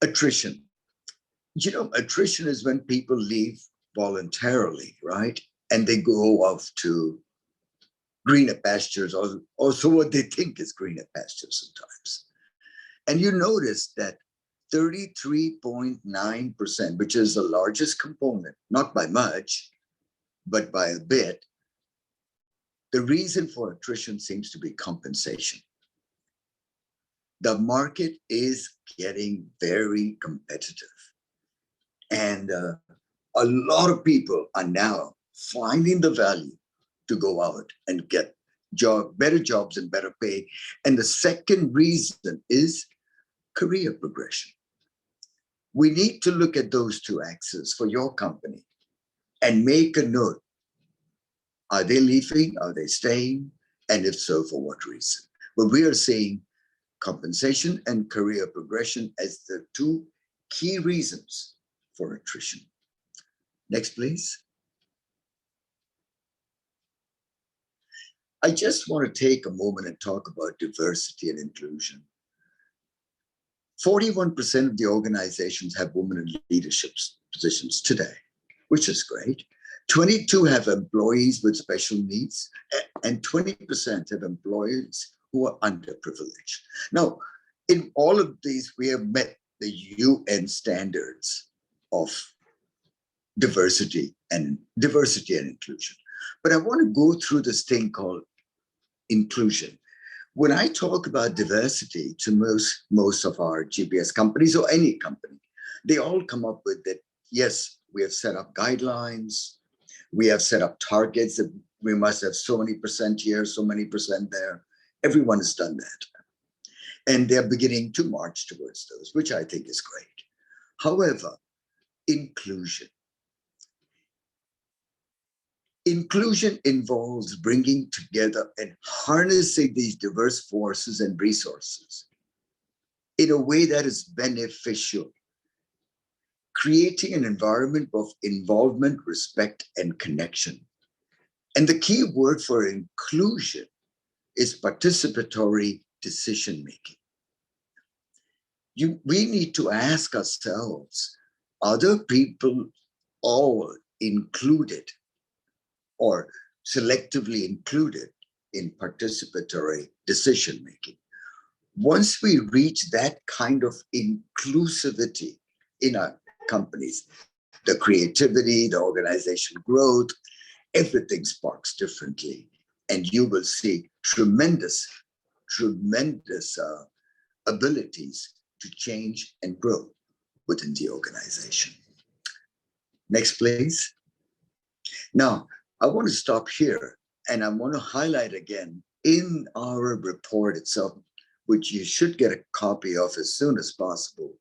Attrition. Attrition is when people leave voluntarily, right? And they go off to greener pastures, or also what they think is greener pastures sometimes. And you notice that 33.9%, which is the largest component, not by much, but by a bit, the reason for attrition seems to be compensation. The market is getting very competitive. And a lot of people are now finding the value to go out and get better jobs and better pay. And the second reason is career progression. We need to look at those two axes for your company and make a note. Are they leaving? Are they staying? And if so, for what reason? But we are seeing compensation and career progression as the two key reasons for attrition. Next, please. I just want to take a moment and talk about diversity and inclusion. 41% of the organizations have women in leadership positions today, which is great. 22 have employees with special needs, and 20% have employees who are underprivileged. Now, in all of these, we have met the UN standards of diversity and inclusion. But I want to go through this thing called inclusion. When I talk about diversity to most of our GBS companies or any company, they all come up with that, yes, we have set up guidelines, we have set up targets that we must have so many percent here, so many percent there. Everyone has done that. And they're beginning to march towards those, which I think is great. However, inclusion. Inclusion involves bringing together and harnessing these diverse forces and resources in a way that is beneficial, creating an environment of involvement, respect, and connection. And the key word for inclusion is participatory decision-making. We need to ask ourselves, are the people all included or selectively included in participatory decision-making? Once we reach that kind of inclusivity in our companies, the creativity, the organization growth, everything sparks differently. And you will see tremendous abilities to change and grow within the organization. Next, please. Now, I want to stop here and I want to highlight again in our report itself, which you should get a copy of as soon as possible.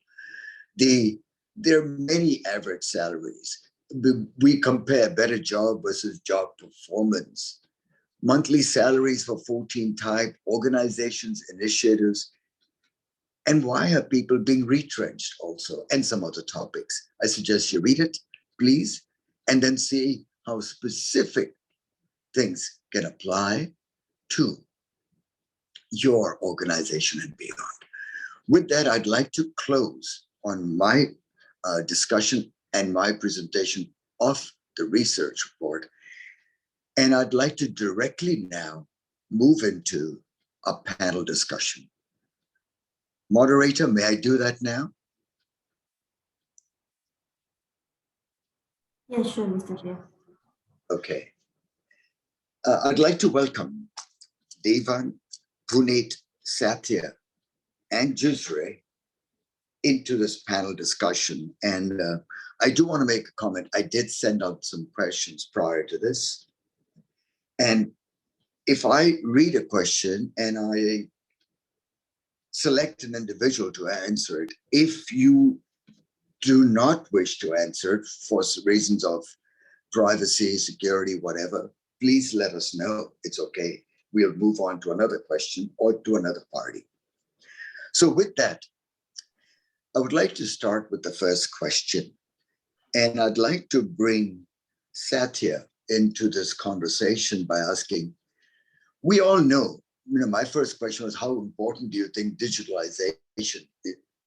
There are many average salaries. We compare better job versus job performance, monthly salaries for 14 type organizations, initiatives, and why are people being retrenched also, and some other topics. I suggest you read it, please, and then see how specific things can apply to your organization and beyond. With that, I'd like to close on my discussion and my presentation of the research report. And I'd like to directly now move into a panel discussion. Moderator, may I do that now? Yes, sure, Mr. Chair. Okay. I'd like to welcome Devan, Puneet, Satya and Jusre into this panel discussion. And I do want to make a comment. I did send out some questions prior to this. And if I read a question and I select an individual to answer it, if you do not wish to answer it for reasons of privacy, security, whatever, please let us know. It's okay. We'll move on to another question or to another party. So with that, I would like to start with the first question. And I'd like to bring Satya into this conversation by asking, we all know, my first question was, how important do you think digitalization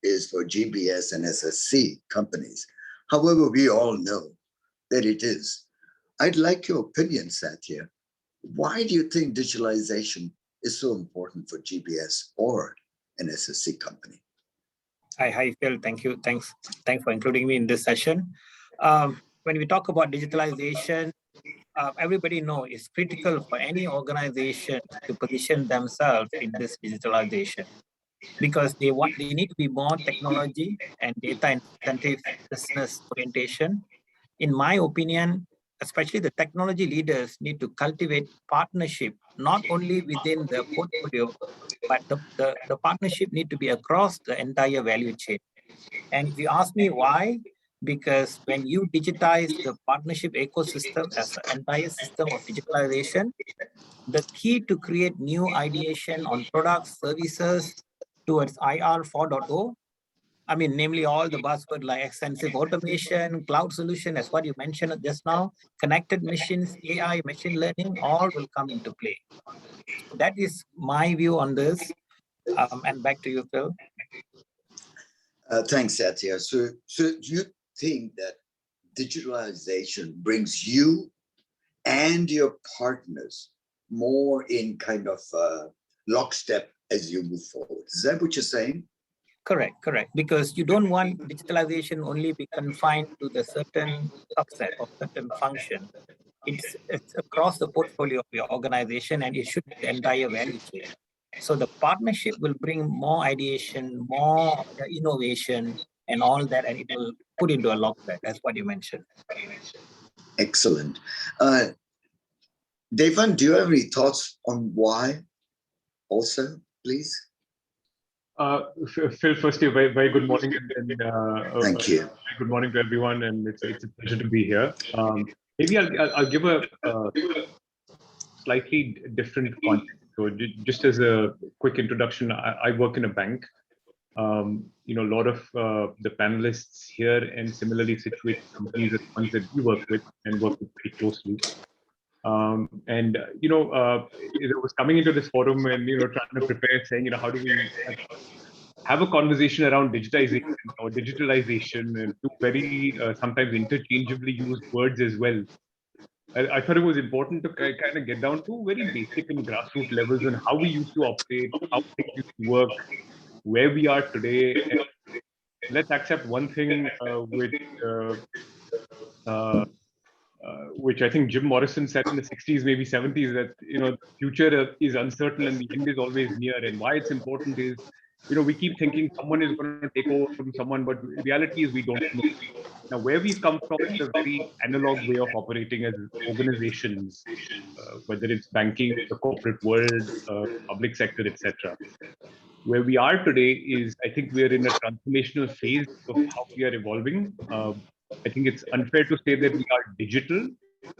is for GBS and SSC companies? However, we all know that it is. I'd like your opinion, Satya. Why do you think digitalization is so important for GBS or an SSC company? Hi, Phil. Thank you. Thanks for including me in this session. When we talk about digitalization, everybody knows it's critical for any organization to position themselves in this digitalization because they need to be more technology and data-intensive business orientation. In my opinion, especially the technology leaders need to cultivate partnership, not only within the portfolio, but the partnership need to be across the entire value chain. And if you ask me why, because when you digitize the partnership ecosystem as an entire system of digitalization, the key to create new ideation on products, services towards IR 4.0, namely all the buzzwords like extensive automation, cloud solution, as what you mentioned just now, connected machines, AI, machine learning, all will come into play. That is my view on this. And back to you, Phil. Thanks, Satya. So do you think that digitalization brings you and your partners more in kind of lockstep as you move forward? Is that what you're saying? Correct. Because you don't want digitalization only be confined to the certain subset of certain function. It's across the portfolio of your organization, and it should be the entire value chain. So the partnership will bring more ideation, more innovation, and all that, and it will put into a lockstep. That's what you mentioned. Excellent. Devan, do you have any thoughts on why also, please? Phil, firstly, very good morning. And thank you. Good morning to everyone, and it's a pleasure to be here. Maybe I'll give a slightly different context. So just as a quick introduction, I work in a bank. A lot of the panelists here and similarly situated companies are the ones that we work with and work with pretty closely. I was coming into this forum and trying to prepare, saying how do we have a conversation around digitization or digitalization, and two very sometimes interchangeably used words as well. I thought it was important to kind of get down to very basic and grassroots levels on how we used to operate, how things used to work, where we are today. And let's accept one thing which I think Jim Morrison said in the 60s, maybe 70s, that the future is uncertain and the end is always near. And why it's important is, we keep thinking someone is going to take over from someone, but reality is we don't know. Now, where we've come from is a very analog way of operating as organizations, whether it's banking, the corporate world, public sector, etc. Where we are today is, I think we are in a transformational phase of how we are evolving. I think it's unfair to say that we are digital.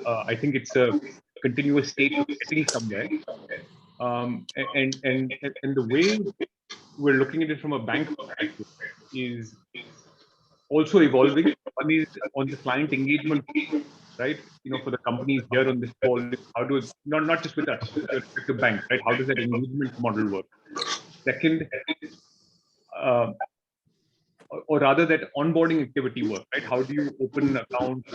I think it's a continuous state of getting somewhere. And the way we're looking at it from a bank perspective is also evolving. One is on the client engagement, right? For the companies here on this call, how do it, not just with us, with the bank, right? How does that engagement model work? Second, or rather that onboarding activity work, right? How do you open an account,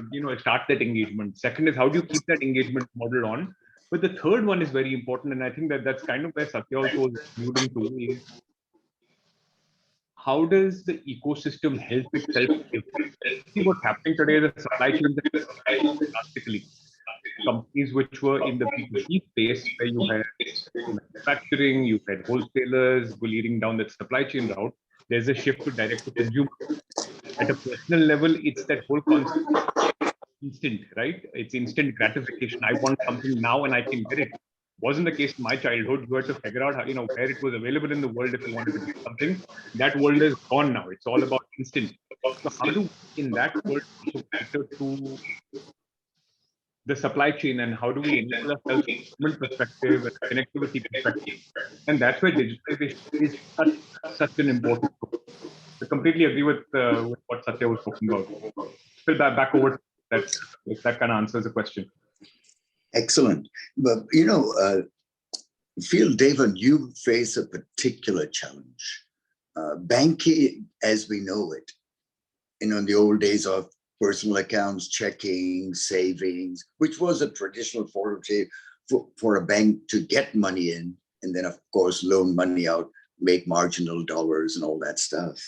start that engagement? Second is how do you keep that engagement model on? But the third one is very important, and I think that's kind of where Satya also was alluding to, is how does the ecosystem help itself? See what's happening today is the supply chain drastically. companies which were in the B2B space, where you had manufacturing, you had wholesalers leading down that supply chain route. There's a shift to direct to consumer. At a personal level, it's that whole concept instant, right? It's instant gratification. I want something now and I can get it. Wasn't the case in my childhood. You had to figure out how, where it was available in the world if you wanted to get something. That world is gone now. It's all about instant. So how do we, in that world, also cater to the supply chain, and how do we enable ourselves from a human perspective and connectivity perspective? And that's where digitalization is such an important tool. I completely agree with what Satya was talking about. Phil, back over that, if that kind of answers the question. Excellent. But, Phil, Devan, you face a particular challenge. Banking, as we know it, in the old days of personal accounts, checking, savings, which was a traditional forte for a bank to get money in, and then, of course, loan money out, make marginal dollars and all that stuff.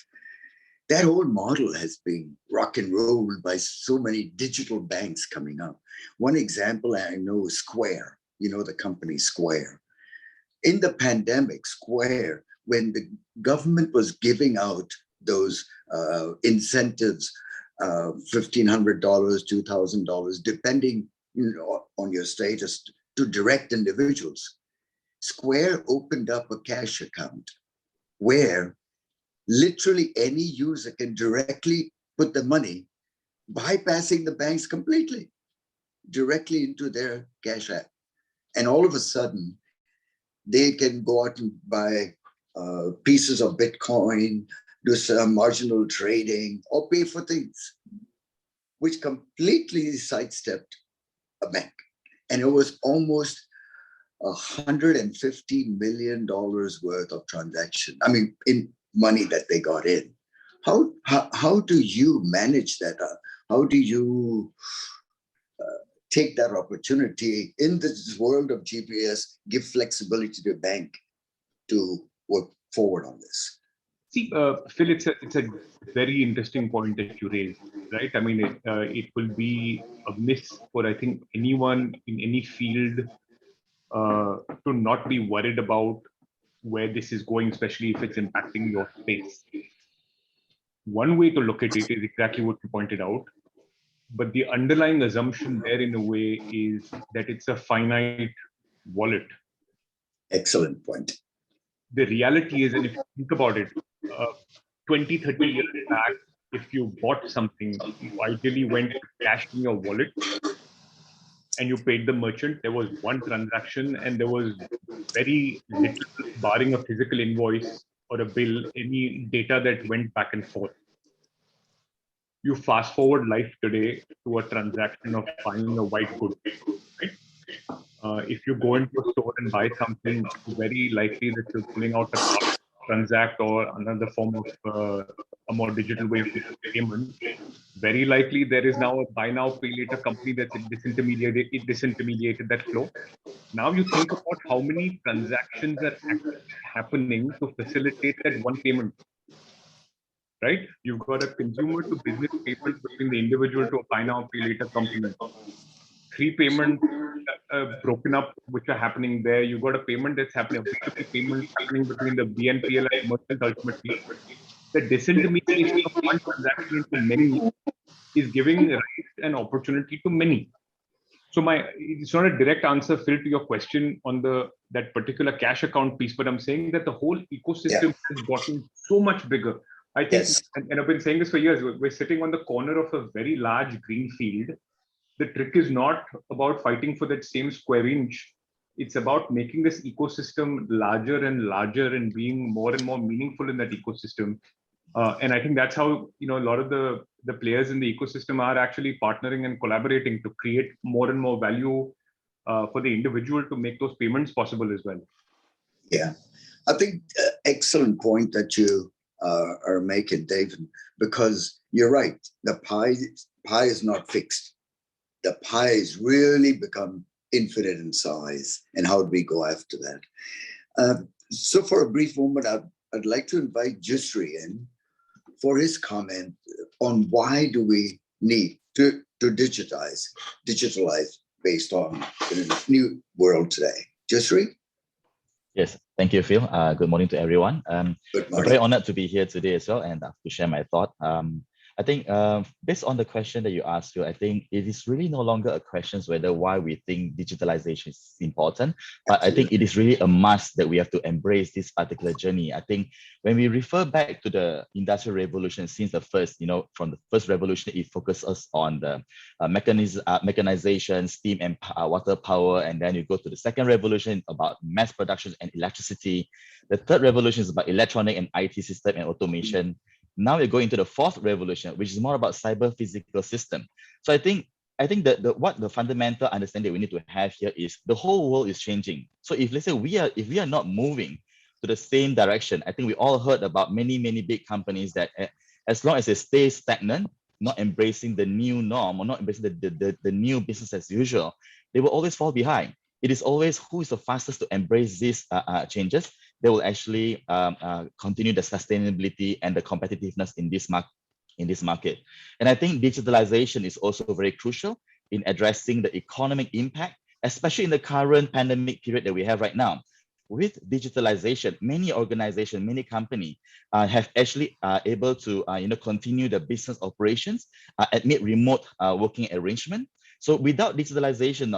That whole model has been rock and rolled by so many digital banks coming up. One example I know is Square, the company Square. In the pandemic, Square, when the government was giving out those incentives, $1,500, $2,000, depending on your status, to direct individuals, Square opened up a cash account where literally any user can directly put the money, bypassing the banks completely, directly into their cash app. And all of a sudden, they can go out and buy pieces of Bitcoin, do some marginal trading, or pay for things, which completely sidestepped a bank. And it was almost $150 million worth of transaction. I mean, in money that they got in. How do you manage that? How do you take that opportunity in this world of GPS, give flexibility to the bank to work forward on this? See, Phil, it's a very interesting point that you raised, right? I mean, it will be a miss for, I think, anyone in any field to not be worried about where this is going, especially if it's impacting your space. One way to look at it is exactly what you pointed out, but the underlying assumption there in a way is that it's a finite wallet. Excellent point. The reality is, and if you think about it, 20, 30 years back, if you bought something, you ideally went to cash in your wallet and you paid the merchant. There was one transaction and there was very little, barring a physical invoice or a bill, any data that went back and forth. You fast forward life today to a transaction of buying a white good, right? If you go into a store and buy something, very likely that you're pulling out a card, transact, or another form of a more digital way of payment. Very likely there is now a buy now, pay later company that's disintermediated that flow. Now you think about how many transactions are actually happening to facilitate that one payment, right? You've got a consumer to business payment between the individual to a buy now, pay later company. 3 payments broken up, which are happening there. You've got a payment that's happening, a B2B payment happening between the BNPL and merchant ultimately. The disintermediation of one transaction into many is giving an opportunity to many. So it's not a direct answer, Phil, to your question on that particular cash account piece, but I'm saying that the whole ecosystem has gotten so much bigger. I think, and I've been saying this for years, we're sitting on the corner of a very large green field. The trick is not about fighting for that same square inch. It's about making this ecosystem larger and larger and being more and more meaningful in that ecosystem. And I think that's how a lot of the players in the ecosystem are actually partnering and collaborating to create more and more value for the individual to make those payments possible as well. Yeah, I think excellent point that you are making, David, because you're right. The pie is not fixed. The pie has really become infinite in size, and how do we go after that? So for a brief moment, I'd like to invite Jusri in for his comment on why do we need to digitalize based on the new world today. Jasri? Yes, thank you, Phil. Good morning to everyone. Good I'm very morning. honored to be here today as well and to share my thought. I think based on the question that you asked, Phil, I think it is really no longer a question whether why we think digitalization is important, but I think it is really a must that we have to embrace this particular journey. I think when we refer back to the industrial revolution, since the first, from the first revolution, it focuses on the mechanization, steam and water power, and then you go to the second revolution about mass production and electricity. The third revolution is about electronic and IT system and automation. Now we're going to the fourth revolution, which is more about cyber physical system. So I think that what the fundamental understanding we need to have here is the whole world is changing. So if let's say if we are not moving to the same direction, I think we all heard about many big companies that as long as they stay stagnant, not embracing the new norm or not embracing the new business as usual, they will always fall behind. It is always who is the fastest to embrace these changes. They will actually continue the sustainability and the competitiveness in this market. And I think digitalization is also very crucial in addressing the economic impact, especially in the current pandemic period that we have right now. With digitalization, many organizations, many companies have actually able to continue the business operations amid remote working arrangement. So without digitalization,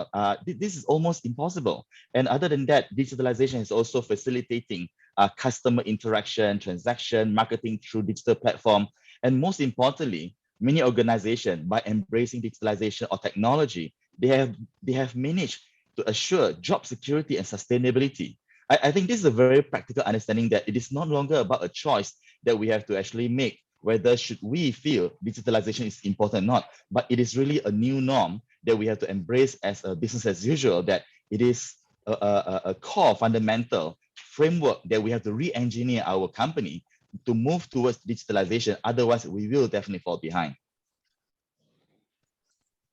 this is almost impossible. And other than that, digitalization is also facilitating customer interaction, transaction, marketing through digital platform. And most importantly, many organizations, by embracing digitalization or technology, they have managed to assure job security and sustainability. I think this is a very practical understanding that it is no longer about a choice that we have to actually make, whether should we feel digitalization is important or not, but it is really a new norm that we have to embrace as a business as usual, that it is a core fundamental framework that we have to re-engineer our company to move towards digitalization. Otherwise, we will definitely fall behind.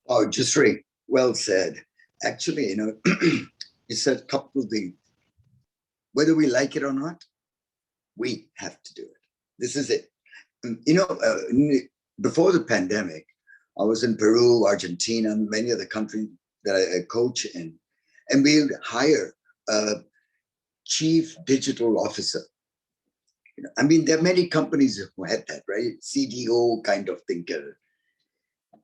Oh, Jasri, well said. Actually, you said a couple of things. Whether we like it or not, we have to do it. This is it. Before the pandemic, I was in Peru, Argentina, many of the countries that I coach in, and we would hire a chief digital officer. There are many companies who had that, right? CDO kind of thinker.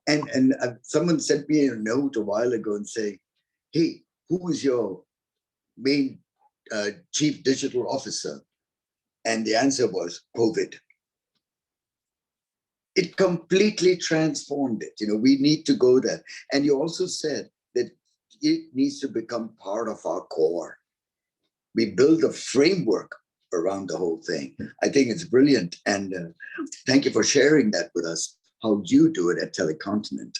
And someone sent me a note a while ago and say, hey, who is your main chief digital officer? And the answer was COVID. It completely transformed it. We need to go there. And you also said that it needs to become part of our core. We build a framework around the whole thing. I think it's brilliant. And thank you for sharing that with us, how you do it at Telecontinent.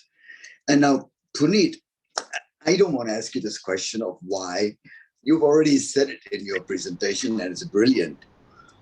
And now, Puneet, I don't want to ask you this question of why. You've already said it in your presentation, and it's brilliant.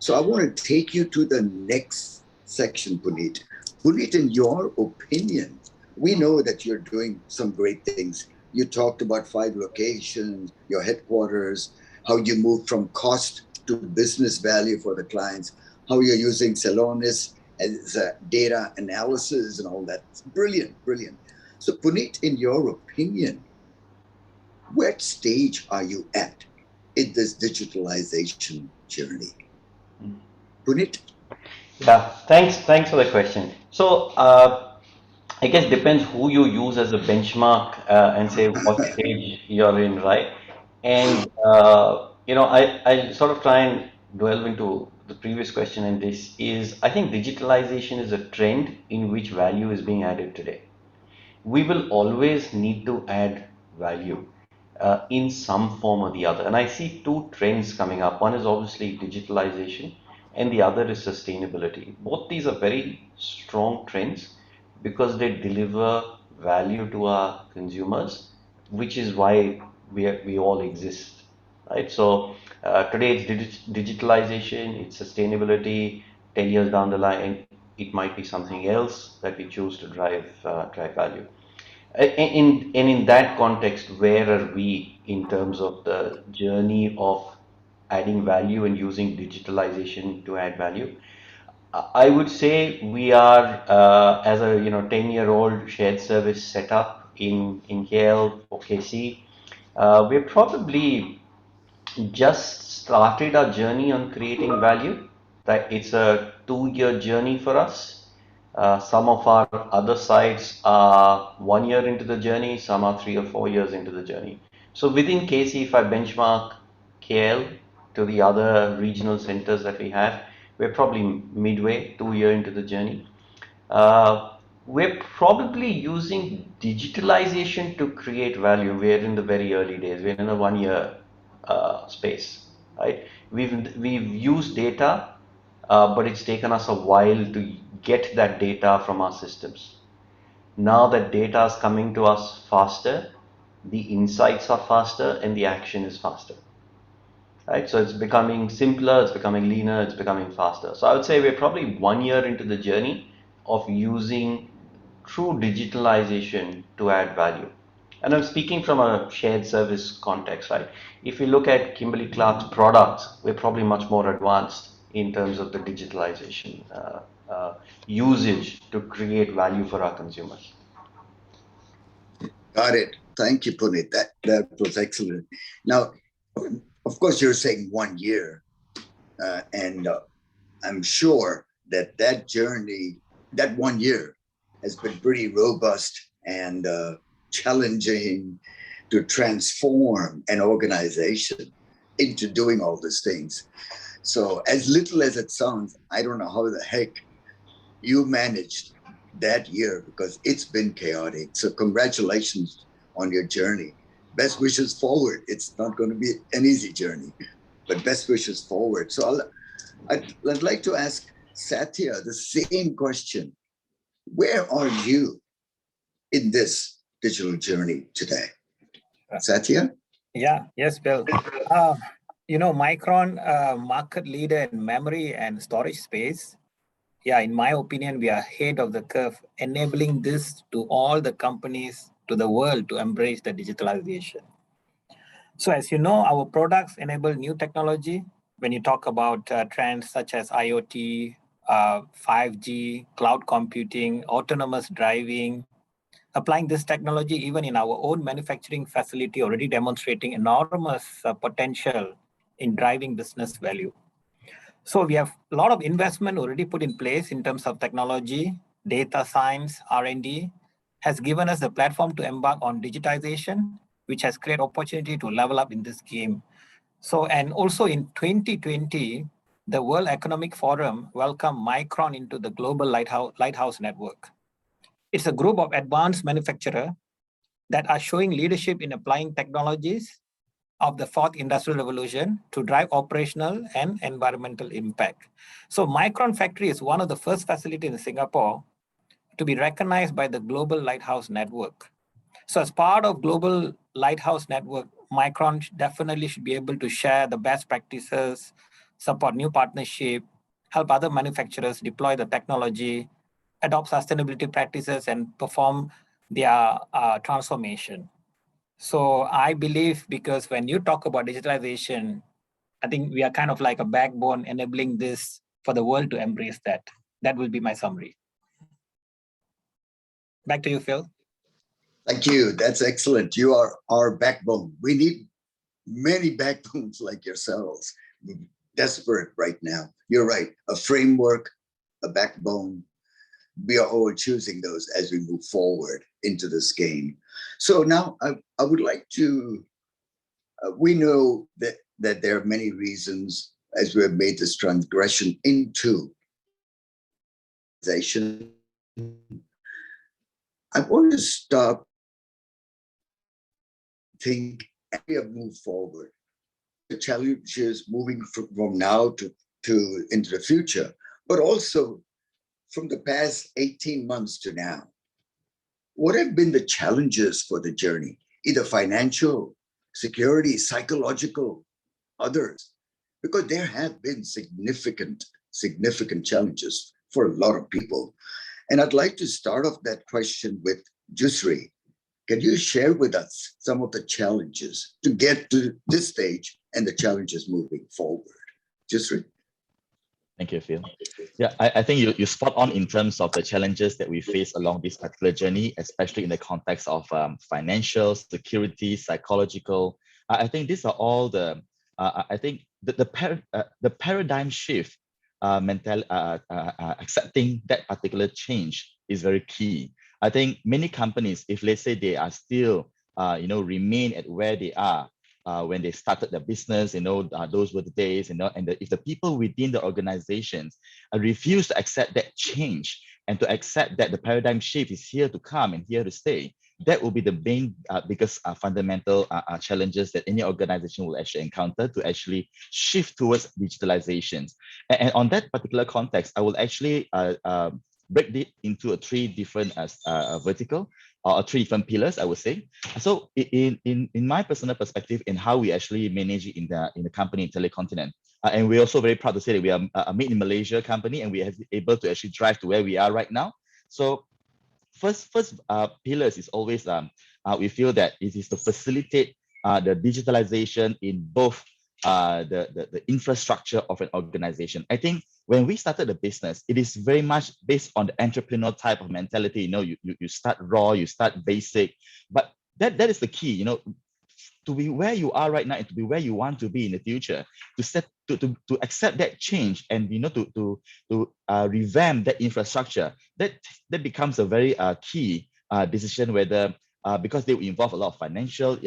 So I want to take you to the next section, Puneet. Puneet, in your opinion, we know that you're doing some great things. You talked about 5 locations, your headquarters, how you moved from cost to business value for the clients, how you're using Celonis as data analysis and all that. It's brilliant, brilliant. So Puneet, in your opinion, what stage are you at in this digitalization journey? Puneet? Yeah, thanks for the question. So I guess depends who you use as a benchmark and say what stage you're in, right? And I sort of try and delve into the previous question, and this is, I think digitalization is a trend in which value is being added today. We will always need to add value in some form or the other. And I see 2 trends coming up. One is obviously digitalization, and the other is sustainability. Both these are very strong trends because they deliver value to our consumers, which is why we all exist, right? So today it's digitalization, it's sustainability. 10 years down the line, it might be something else that we choose to drive value. In that context, where are we in terms of the journey of adding value and using digitalization to add value? I would say we are as a 10-year-old shared service setup in KL or KC. We're probably just started our journey on creating value. That it's a 2-year journey for us. Some of our other sites are 1 year into the journey, some are 3 or 4 years into the journey. So within KC, if I benchmark KL to the other regional centers that we have, we're probably midway, 2 year into the journey. We're probably using digitalization to create value. We're in the very early days. We're in a 1 year space, right? We've used data, but it's taken us a while to get that data from our systems. Now that data is coming to us faster, the insights are faster, and the action is faster. Right? So it's becoming simpler, it's becoming leaner, it's becoming faster. So I would say we're probably 1 year into the journey of using true digitalization to add value. And I'm speaking from a shared service context, right? If you look at Kimberley Clark's products, we're probably much more advanced in terms of the digitalization usage to create value for our consumers. Got it. Thank you, Puneet. That was excellent. Now, of course, you're saying 1 year, and I'm sure that journey, that 1 year, has been pretty robust and challenging to transform an organization into doing all these things. So as little as it sounds, I don't know how the heck you managed that year, because it's been chaotic. So congratulations on your journey. Best wishes forward. It's not going to be an easy journey, but best wishes forward. So I'd like to ask Satya the same question. Where are you in this digital journey today? Satya? Yeah, yes, Bill. Micron, market leader in memory and storage space. Yeah, in my opinion, we are ahead of the curve, enabling this to all the companies, to the world, to embrace the digitalization. So as you know, our products enable new technology. When you talk about trends such as IoT, 5G, cloud computing, autonomous driving, applying this technology even in our own manufacturing facility, already demonstrating enormous potential in driving business value. So we have a lot of investment already put in place in terms of technology, data science, R&D, has given us the platform to embark on digitization, which has created opportunity to level up in this game. So, and also in 2020, the World Economic Forum welcomed Micron into the Global Lighthouse Network. It's a group of advanced manufacturers that are showing leadership in applying technologies of the fourth industrial revolution to drive operational and environmental impact. So Micron factory is one of the first facilities in Singapore to be recognized by the Global Lighthouse Network. So as part of Global Lighthouse Network, Micron definitely should be able to share the best practices, support new partnership, help other manufacturers deploy the technology, adopt sustainability practices, and perform their transformation. So I believe, because when you talk about digitalization, I think we are kind of like a backbone enabling this for the world to embrace that. That will be my summary. Back to you, Phil. Thank you. That's excellent. You are our backbone. We need many backbones like yourselves. We're desperate right now. You're right. A framework, a backbone. We are all choosing those as we move forward into this game. So now I would like to, we know that there are many reasons as we have made this transgression into digitalization. I want to stop, think, and we have moved forward. The challenges moving from now to into the future, but also from the past 18 months to now. What have been the challenges for the journey? Either financial, security, psychological, others, because there have been significant challenges for a lot of people. And I'd like to start off that question with Jusri. Can you share with us some of the challenges to get to this stage and the challenges moving forward? Jusri? Thank you, Phil. Yeah, I think you spot on in terms of the challenges that we face along this particular journey, especially in the context of financial, security, psychological. I think these are all the, I think the paradigm shift, accepting that particular change is very key. I think many companies, if let's say they are still, remain at where they are, when they started their business, those were the days, and if the people within the organizations refuse to accept that change and to accept that the paradigm shift is here to come and here to stay, that will be the main biggest fundamental challenges that any organization will actually encounter to actually shift towards digitalizations. And on that particular context, I will actually break it into three different vertical or three different pillars, I would say. So in my personal perspective, in how we actually manage it in the company in Telecontinent, and we're also very proud to say that we are a made in Malaysia company, and we are able to actually drive to where we are right now. So first pillars is always we feel that it is to facilitate the digitalization in both the infrastructure of an organization. I think when we started the business, it is very much based on the entrepreneurial type of mentality. You start raw, you start basic, but that is the key. To be where you are right now and to be where you want to be in the future, to accept that change and to revamp that infrastructure, that becomes a very key decision, whether because they will involve a lot of financial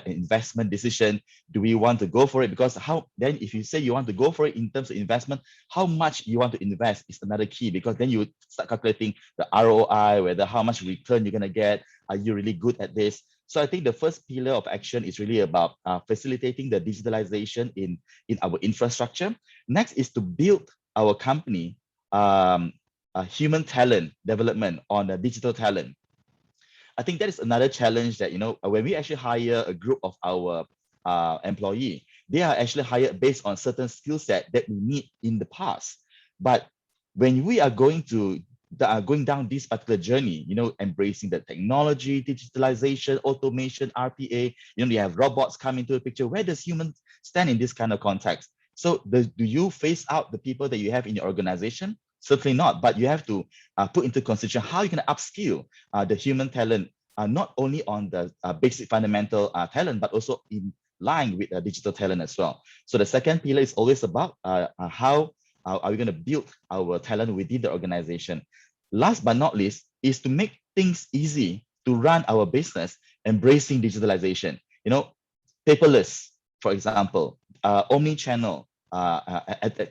investment decision. Do we want to go for it? Because then if you say you want to go for it in terms of investment, how much you want to invest is another key, because then you start calculating the ROI, whether how much return you're going to get. Are you really good at this? So I think the first pillar of action is really about facilitating the digitalization in our infrastructure. Next is to build our company human talent development on the digital talent. I think that is another challenge that, when we actually hire a group of our employee, they are actually hired based on certain skill set that we need in the past. But when we are going down this particular journey, embracing the technology, digitalization, automation, RPA, you have robots come into the picture. Where does human stand in this kind of context? So do you phase out the people that you have in your organization? Certainly not, but you have to put into consideration how you can upskill the human talent, not only on the basic fundamental talent, but also in line with digital talent as well. So the second pillar is always about how are we going to build our talent within the organization. Last but not least is to make things easy to run our business, embracing digitalization. Paperless, for example, omni-channel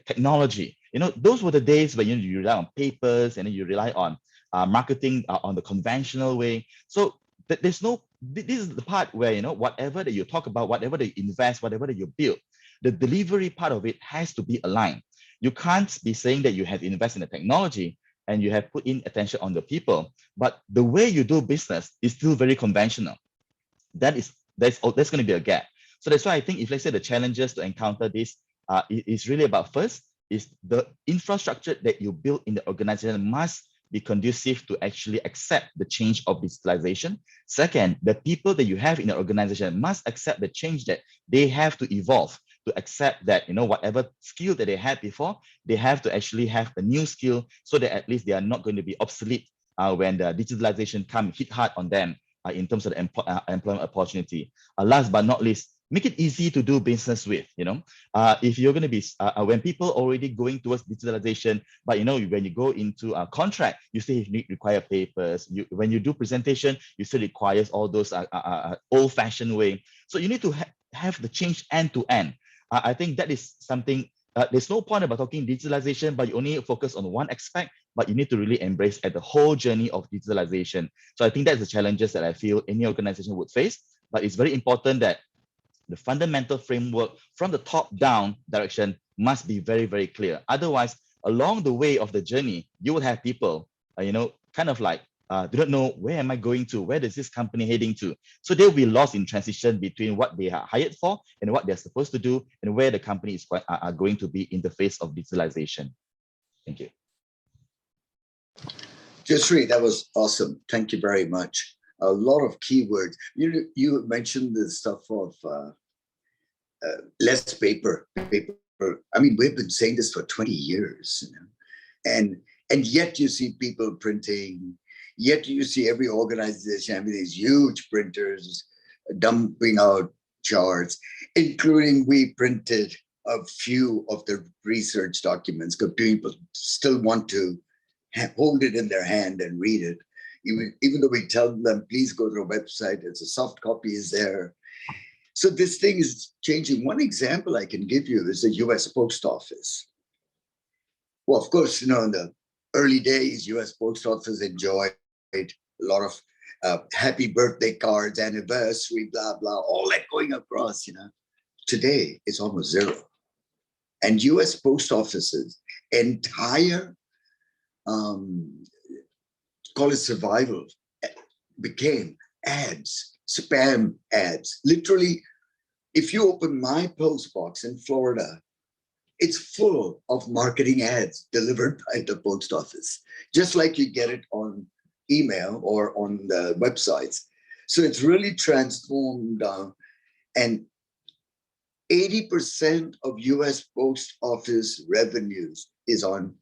technology. Those were the days when you rely on papers and then you rely on marketing on the conventional way. So this is the part where, whatever that you talk about, whatever that you invest, whatever that you build, the delivery part of it has to be aligned. You can't be saying that you have invested in the technology and you have put in attention on the people, but the way you do business is still very conventional. That's going to be a gap. So that's why I think if let's say the challenges to encounter this is really about, first is the infrastructure that you build in the organization must be conducive to actually accept the change of digitalization. Second, the people that you have in the organization must accept the change that they have to evolve, to accept that, whatever skill that they had before, they have to actually have a new skill so that at least they are not going to be obsolete when the digitalization hit hard on them in terms of the employment opportunity. Last but not least, make it easy to do business with. If you're going to be when people already going towards digitalization, but when you go into a contract, you still require papers. When you do presentation, you still requires all those old-fashioned way. So you need to have the change end to end. I think that is something. There's no point about talking digitalization, but you only focus on one aspect, but you need to really embrace at the whole journey of digitalization. So I think that's the challenges that I feel any organization would face. But it's very important that the fundamental framework from the top down direction must be very, very clear. Otherwise, along the way of the journey, you will have people, kind of like, do not know where am I going to, where is this company heading to? So they'll be lost in transition between what they are hired for and what they're supposed to do and where the company is going to be in the face of digitalization. Thank you. Jasri, that was awesome. Thank you very much. A lot of keywords. You mentioned the stuff of less paper I mean, we've been saying this for 20 years, you know? And yet you see people printing, yet you see every organization having these huge printers dumping out charts, including we printed a few of the research documents because people still want to hold it in their hand and read it. Even though we tell them, please go to our website, it's a soft copy is there. So this thing is changing. One example I can give you is the US Post Office. Well, of course, you know, in the early days, US Post Office enjoyed a lot of happy birthday cards, anniversary, blah, blah, all that going across, you know. Today, it's almost zero. And US Post Office's entire, call it survival, became ads, spam ads. Literally, if you open my post box in Florida, it's full of marketing ads delivered by the post office, just like you get it on email or on the websites. So it's really transformed, and 80% of US Post Office revenues is on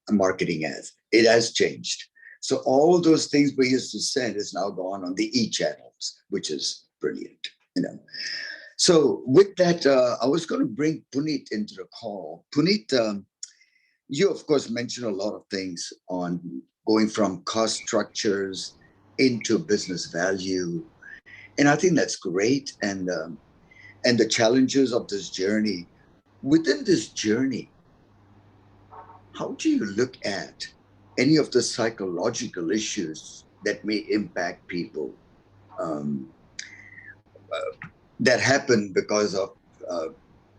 marketing ads. It has changed. So all those things we used to send is now gone on the e-channels, which is brilliant, you know. So with that, I was going to bring Puneet into the call. Puneet, you of course mentioned a lot of things on going from cost structures into business value, and I think that's great. And the challenges of this journey. Within this journey, how do you look at any of the psychological issues that may impact people that happen because of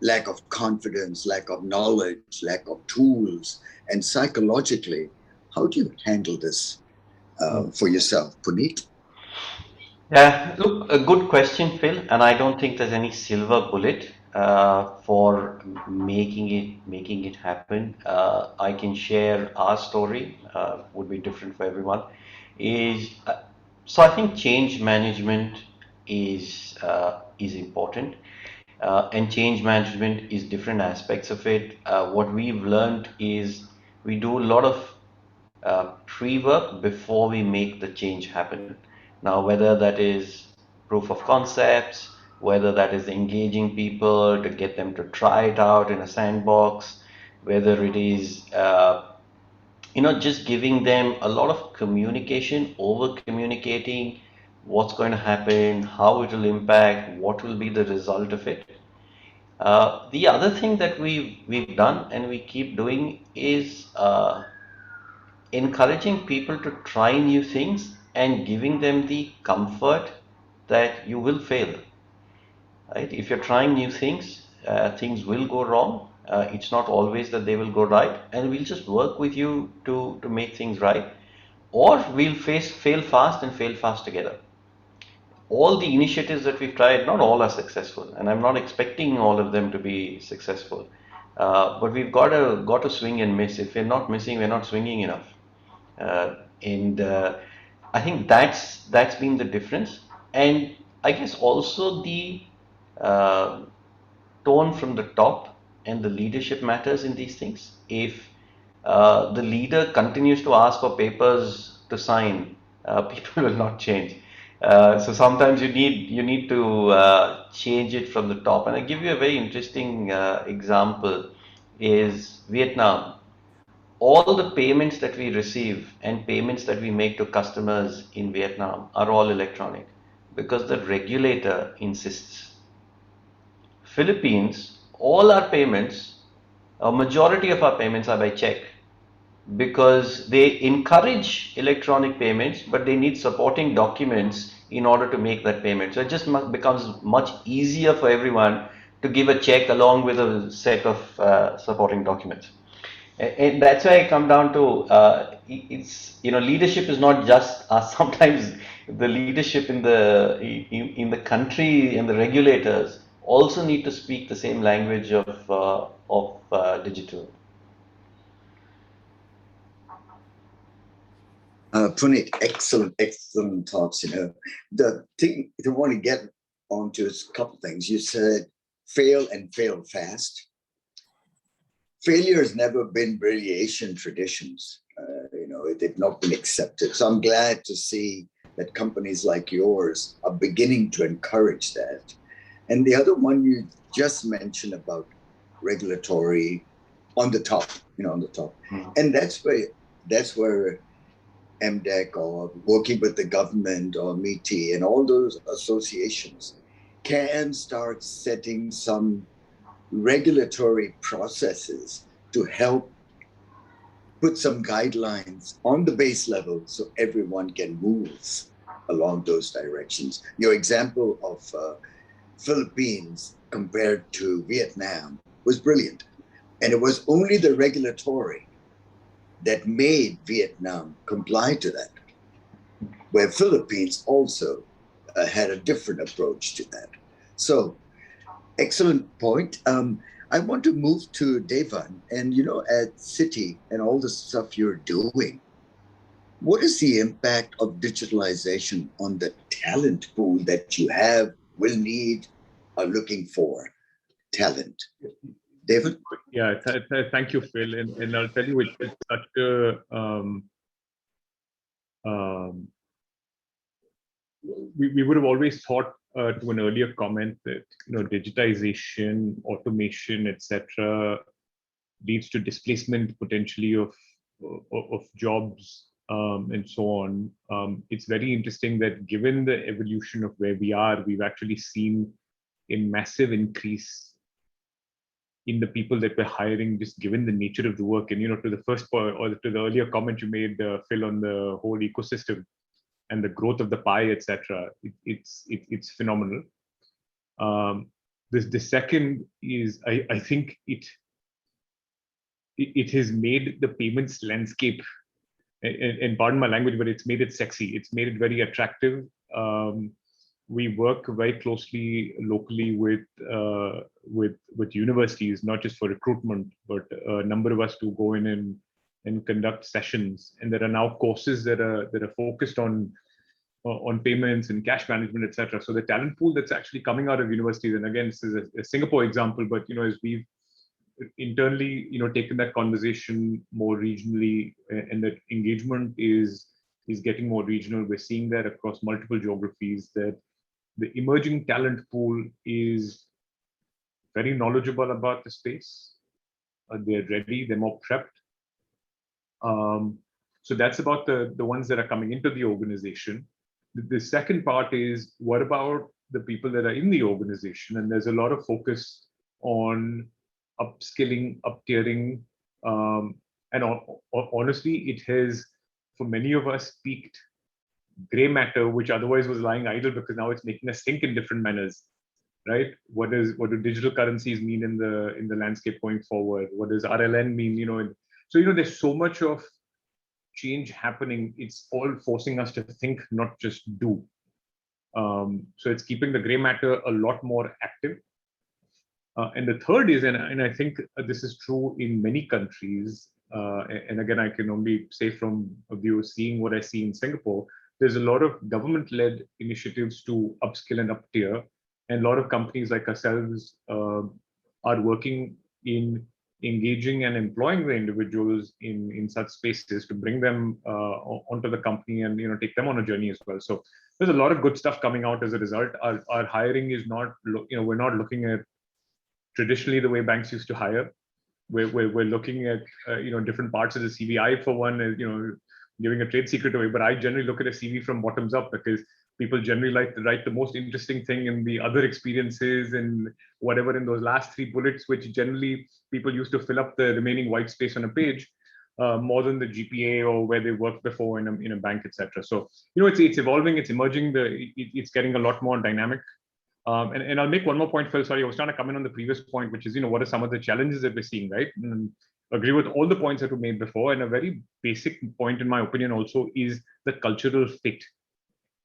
lack of confidence, lack of knowledge, lack of tools, and psychologically, how do you handle this for yourself, Puneet? Yeah, look, a good question, Phil, and I don't think there's any silver bullet for making it happen. I can share our story, would be different for everyone. So I think change management is important, and change management is different aspects of it. What we've learned is we do a lot of pre-work before we make the change happen. Now, whether that is proof of concepts, whether that is engaging people to get them to try it out in a sandbox, whether it is just giving them a lot of communication, over communicating what's going to happen, how it will impact, what will be the result of it. The other thing that we've done and we keep doing is encouraging people to try new things and giving them the comfort that you will fail. Right? If you're trying new things, things will go wrong. It's not always that they will go right, and we'll just work with you to make things right, or we'll fail fast and fail fast together. All the initiatives that we've tried, not all are successful, and I'm not expecting all of them to be successful. But we've got to swing and miss. If we're not missing, we're not swinging enough. And I think that's been the difference. And I guess also the tone from the top and the leadership matters in these things. If the leader continues to ask for papers to sign, people will not change. So sometimes you need to change it from the top. And I give you a very interesting example is Vietnam. All the payments that we receive and payments that we make to customers in Vietnam are all electronic because the regulator insists. Philippines, all our payments, a majority of our payments are by check because they encourage electronic payments, but they need supporting documents in order to make that payment. So it just becomes much easier for everyone to give a check along with a set of supporting documents. And that's why I come down to it's leadership is not just sometimes the leadership in the country and the regulators also need to speak the same language of digital. Puneet, excellent thoughts. The thing I want to get onto is a couple things. You said fail and fail fast. failure has never been really Asian traditions. They've not been accepted. So I'm glad to see that companies like yours are beginning to encourage that. And the other one you just mentioned about regulatory on the top. And that's where MDEC or working with the government or MITI and all those associations can start setting some regulatory processes to help put some guidelines on the base level so everyone can move along those directions. Your example of Philippines compared to Vietnam was brilliant. And it was only the regulatory that made Vietnam comply to that, where Philippines also had a different approach to that. So, excellent point. I want to move to Devan, and at Citi and all the stuff you're doing, what is the impact of digitalization on the talent pool that you have, will need, are looking for talent? Devan? Yeah, thank you, Phil. And I'll tell you, it's such a, we would have always thought to an earlier comment that digitization, automation, etc., leads to displacement potentially of jobs and so on. It's very interesting that given the evolution of where we are, we've actually seen a massive increase in the people that we're hiring, just given the nature of the work. And to the first point, or to the earlier comment you made, Phil, on the whole ecosystem and the growth of the pie, etc., it's phenomenal. The second is I think it has made the payments landscape, and pardon my language, but it's made it sexy. It's made it very attractive. We work very closely locally with universities, not just for recruitment, but a number of us to go in and conduct sessions. And there are now courses that are focused on payments and cash management, etc. So the talent pool that's actually coming out of universities, and again, this is a Singapore example, but as we've internally taken that conversation more regionally, and that engagement is getting more regional. We're seeing that across multiple geographies, that the emerging talent pool is very knowledgeable about the space. They're ready, they're more prepped. So that's about the ones that are coming into the organization. The second part is, what about the people that are in the organization? And there's a lot of focus on upskilling, up-tiering, and honestly, it has, for many of us, peaked gray matter, which otherwise was lying idle, because now it's making us think in different manners, right? What do digital currencies mean in the landscape going forward? What does RLN mean? So there's so much of change happening. It's all forcing us to think, not just do. So it's keeping the gray matter a lot more active. And the third is, and I think this is true in many countries, and again, I can only say from a view of seeing what I see in Singapore, there's a lot of government-led initiatives to upskill and up-tier, and a lot of companies like ourselves are working in engaging and employing the individuals in such spaces to bring them onto the company and take them on a journey as well. So there's a lot of good stuff coming out as a result. Our hiring is not, we're not looking at traditionally the way banks used to hire. We're looking at different parts of the CV. I, for one, is giving a trade secret away, but I generally look at a CV from bottoms up, because people generally like to write the most interesting thing in the other experiences and whatever in those last 3 bullets, which generally people used to fill up the remaining white space on a page, more than the GPA or where they worked before in a bank, etc. So it's evolving, it's emerging, it's getting a lot more dynamic. And I'll make one more point, Phil. Sorry, I was trying to come in on the previous point, which is, what are some of the challenges that we're seeing, right? And agree with all the points that were made before. And a very basic point, in my opinion, also is the cultural fit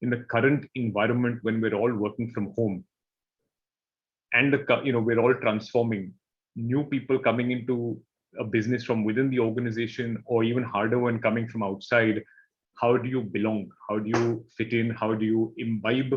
in the current environment when we're all working from home. And we're all transforming. New people coming into a business from within the organization, or even harder when coming from outside. How do you belong? How do you fit in? How do you imbibe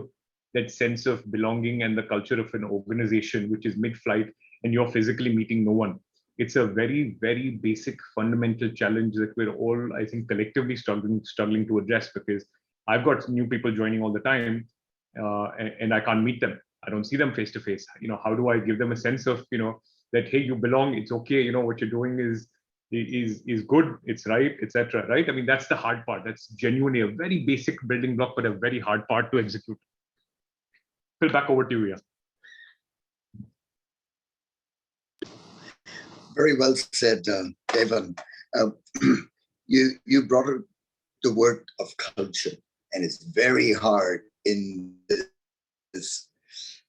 that sense of belonging and the culture of an organization which is mid-flight and you're physically meeting no one? It's a very, very basic fundamental challenge that we're all, I think, collectively struggling to address, because I've got new people joining all the time, and I can't meet them. I don't see them face to face. How do I give them a sense of, that, hey, you belong, it's okay, what you're doing is good, it's right, etc. Right? I mean, that's the hard part. That's genuinely a very basic building block, but a very hard part to execute. Phil, back over to you. Yeah. Very well said, Evan. You brought up the word of culture, and it's very hard in this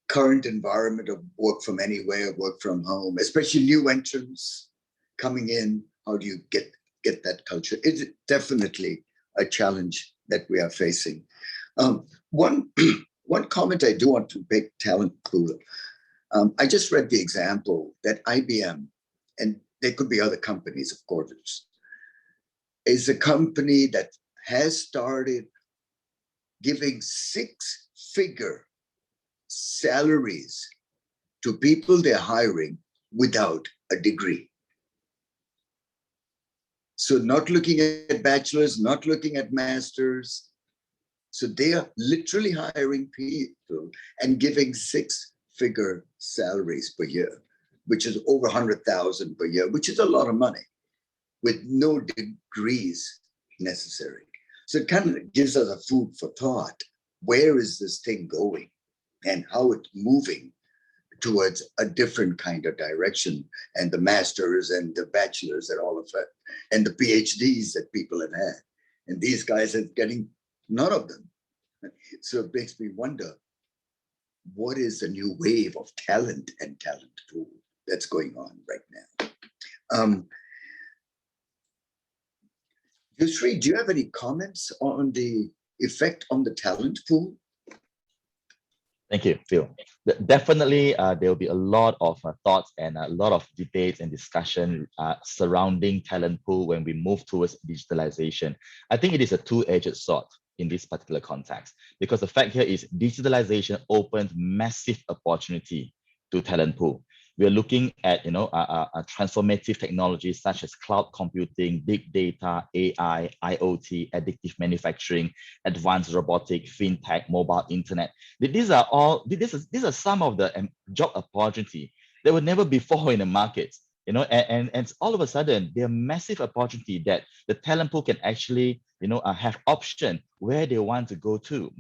current environment of work from anywhere, work from home, especially new entrants coming in. How do you get that culture? It's definitely a challenge that we are facing. One comment I do want to make, talent pool. I just read the example that IBM, and there could be other companies, of course, is a company that has started giving 6-figure salaries to people they're hiring without a degree. So not looking at bachelors, not looking at masters. So they are literally hiring people and giving 6-figure salaries per year, which is over 100,000 per year, which is a lot of money, with no degrees necessary. So it kind of gives us a food for thought. Where is this thing going, and how it's moving towards a different kind of direction? And the masters and the bachelors and all of that, and the PhDs that people have had. And these guys are getting none of them. So it makes me wonder, what is the new wave of talent and talent pool that's going on right now? Yusri, do you have any comments on the effect on the talent pool? Thank you, Phil. Definitely, there will be a lot of thoughts and a lot of debates and discussion surrounding talent pool when we move towards digitalization. I think it is a two-edged sword in this particular context, because the fact here is digitalization opens massive opportunity to talent pool. We are looking at transformative technologies such as cloud computing, big data, AI, IoT, additive manufacturing, advanced robotic, fintech, mobile internet. These are some of the job opportunity that were never before in the market. And all of a sudden, there are massive opportunity that the talent pool can actually have option where they want to go to.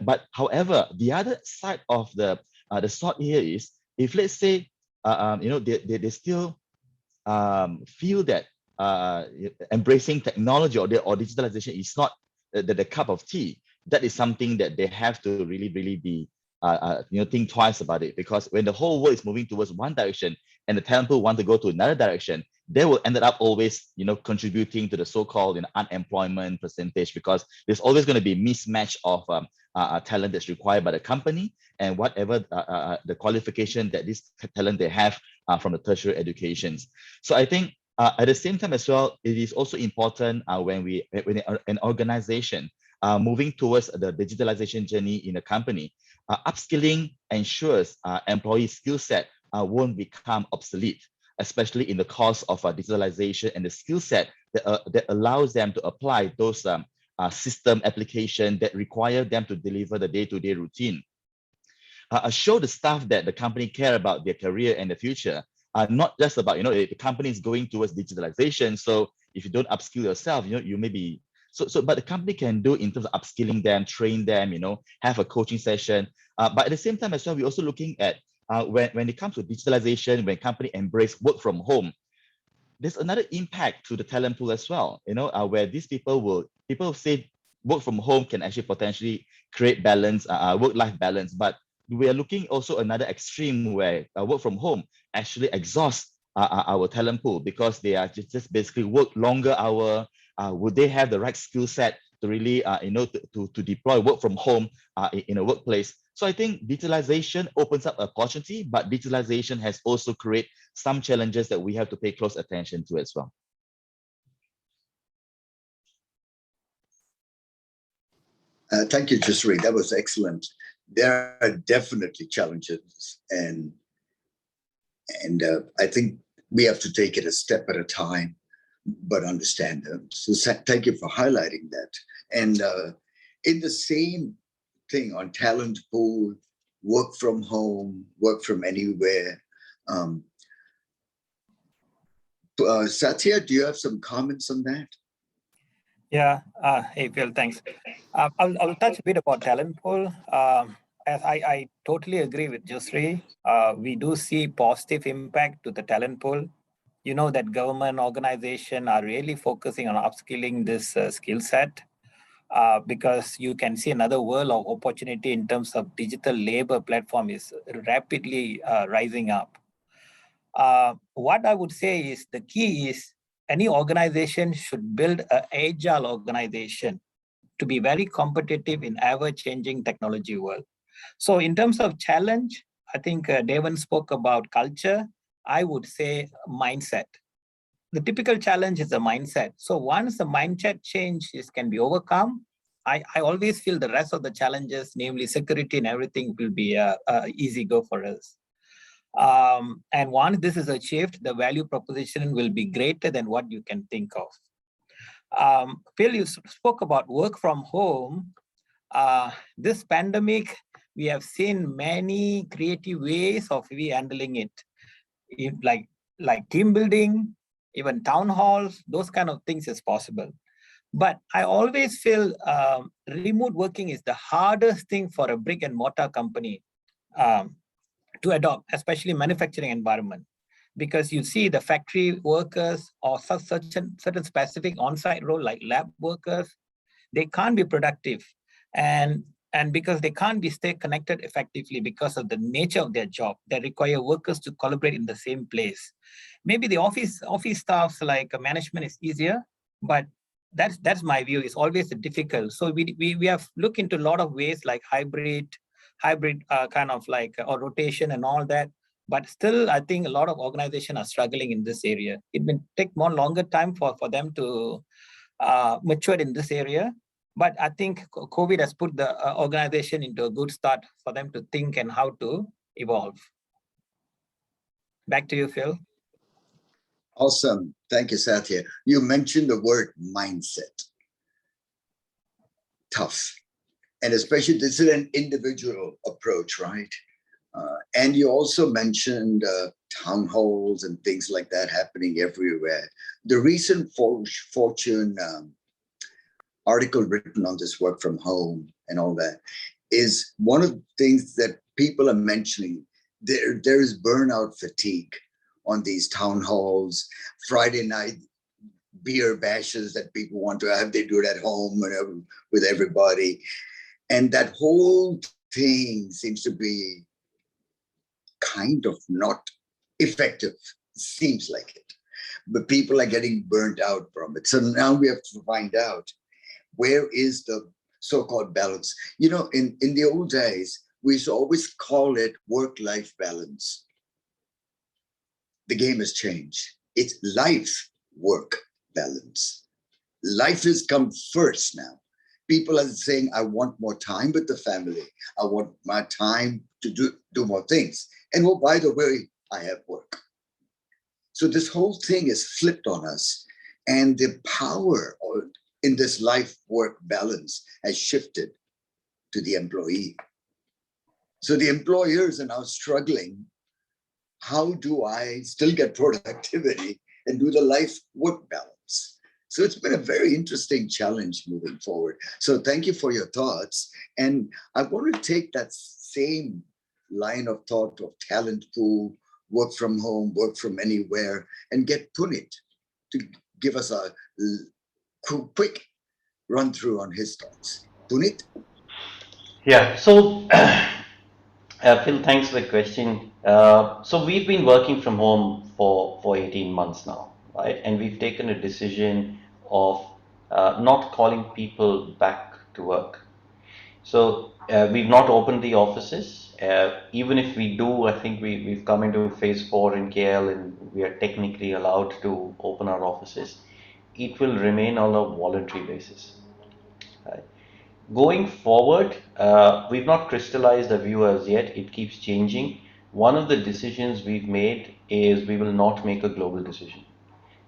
But however, the other side of the sword here is, if let's say, they still feel that embracing technology or digitalization is not the cup of tea, that is something that they have to really be, think twice about it. Because when the whole world is moving towards one direction and the talent pool want to go to another direction, they will end up always, contributing to the so-called unemployment percentage, because there's always going to be mismatch of talent that's required by the company and whatever the qualification that this talent they have from the tertiary educations. So I think at the same time as well, it is also important when an organization moving towards the digitalization journey in a company, upskilling ensures employee skill set won't become obsolete, especially in the course of digitalization, and the skill set that allows them to apply those system application that require them to deliver the day-to-day routine. Show the staff that the company care about their career and the future, not just about, the company is going towards digitalization. So if you don't upskill yourself, you may be, but the company can do in terms of upskilling them, train them, have a coaching session. But at the same time as well, we're also looking at when it comes to digitalization, when company embrace work from home, there's another impact to the talent pool as well, where these people say work from home can actually potentially create balance, work-life balance. But we are looking also another extreme where work from home actually exhausts our talent pool, because they are just basically work longer hour. Would they have the right skill set to really, to deploy work from home in a workplace? So I think digitalization opens up opportunity, but digitalization has also created some challenges that we have to pay close attention to as well. Thank you, Jasri. That was excellent. There are definitely challenges, and I think we have to take it a step at a time, but understand them. So thank you for highlighting that. And in the same thing on talent pool, work from home, work from anywhere. Satya, do you have some comments on that? Yeah. Hey, Phil, thanks. I'll touch a bit about talent pool. As I totally agree with Jusri. We do see positive impact to the talent pool. You know that government organization are really focusing on upskilling this skill set because you can see another world of opportunity in terms of digital labor platform is rapidly rising up. What I would say is the key is any organization should build an agile organization to be very competitive in ever-changing technology world. So in terms of challenge, I think Devan spoke about culture. I would say mindset. The typical challenge is the mindset. So once the mindset change can be overcome, I always feel the rest of the challenges, namely security and everything, will be easy go for us. And once this is achieved, the value proposition will be greater than what you can think of. Phil, you spoke about work from home. This pandemic, we have seen many creative ways of handling it, like team building, even town halls, those kind of things is possible. But I always feel remote working is the hardest thing for a brick and mortar company to adopt, especially manufacturing environment, because you see the factory workers or certain specific on-site role like lab workers, they can't be productive, and because they can't stay connected effectively because of the nature of their job, they require workers to collaborate in the same place. Maybe the office staffs like management is easier, but that's my view. It's always difficult. So we have looked into a lot of ways like hybrid kind of like or rotation and all that. But still, I think a lot of organizations are struggling in this area. It may take longer time for them to mature in this area. But I think COVID has put the organization into a good start for them to think and how to evolve. Back to you, Phil. Awesome. Thank you, Satya. You mentioned the word mindset. Tough. And especially this is an individual approach, right? And you also mentioned town halls and things like that happening everywhere. The recent Fortune article written on this work from home and all that is one of the things that people are mentioning. There is burnout fatigue on these town halls, Friday night beer bashes that people want to have. They do it at home with everybody. And that whole thing seems to be kind of not effective. Seems like it. But people are getting burnt out from it. So now we have to find out where is the so-called balance. You know, in the old days, we used to always call it work-life balance. The game has changed. It's life-work balance. Life has come first now. People are saying, I want more time with the family. I want my time to do more things. And oh, by the way, I have work. So this whole thing is flipped on us. And the power in this life-work balance has shifted to the employee. So the employers are now struggling. How do I still get productivity and do the life-work balance? So it's been a very interesting challenge moving forward. So thank you for your thoughts. And I want to take that same line of thought of talent pool, work from home, work from anywhere, and get Pune to give us a quick run through on his thoughts. Punit? Yeah, so Phil, thanks for the question. So we've been working from home for 18 months now, right? And we've taken a decision of not calling people back to work. So we've not opened the offices. Even if we do, I think we've come into phase 4 in KL and we are technically allowed to open our offices. It will remain on a voluntary basis. Right? Going forward, we've not crystallized a view as yet. It keeps changing. One of the decisions we've made is we will not make a global decision.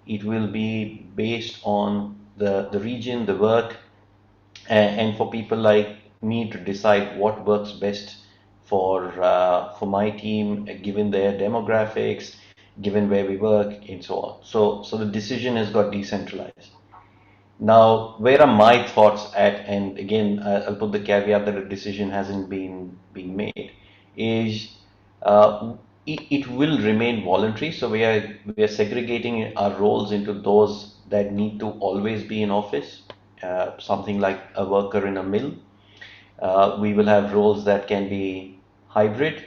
It will be based on the region, the work, and for people like me to decide what works best for my team, given their demographics, given where we work, and so on. So the decision has got decentralized. Now, where are my thoughts at? And again, I'll put the caveat that a decision hasn't been made. Is it will remain voluntary. So we are segregating our roles into those that need to always be in office, something like a worker in a mill. We will have roles that can be hybrid,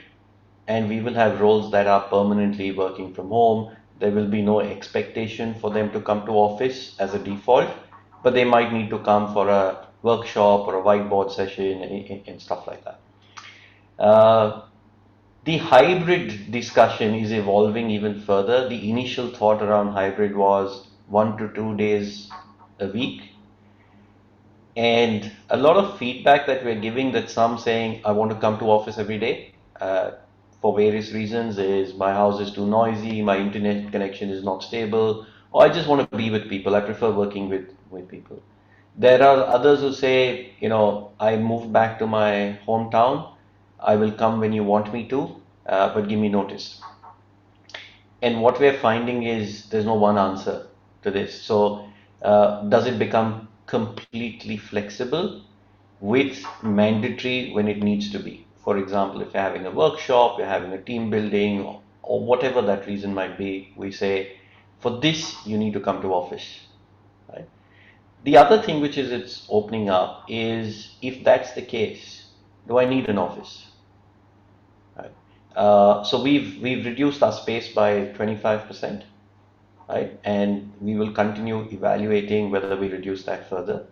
and we will have roles that are permanently working from home. There will be no expectation for them to come to office as a default, but they might need to come for a workshop or a whiteboard session and stuff like that. The hybrid discussion is evolving even further. The initial thought around hybrid was 1 to 2 days a week. And a lot of feedback that we're giving, that some saying, I want to come to office every day for various reasons, is my house is too noisy, my internet connection is not stable, or I just want to be with people. I prefer working with people. There are others who say, I moved back to my hometown. I will come when you want me to, but give me notice. And what we're finding is there's no one answer to this. So does it become completely flexible with mandatory when it needs to be? For example, if you're having a workshop, you're having a team building, or whatever that reason might be, we say, for this, you need to come to office. Right? The other thing which is it's opening up is, if that's the case, do I need an office? Right? So we've reduced our space by 25%, right? And we will continue evaluating whether we reduce that further.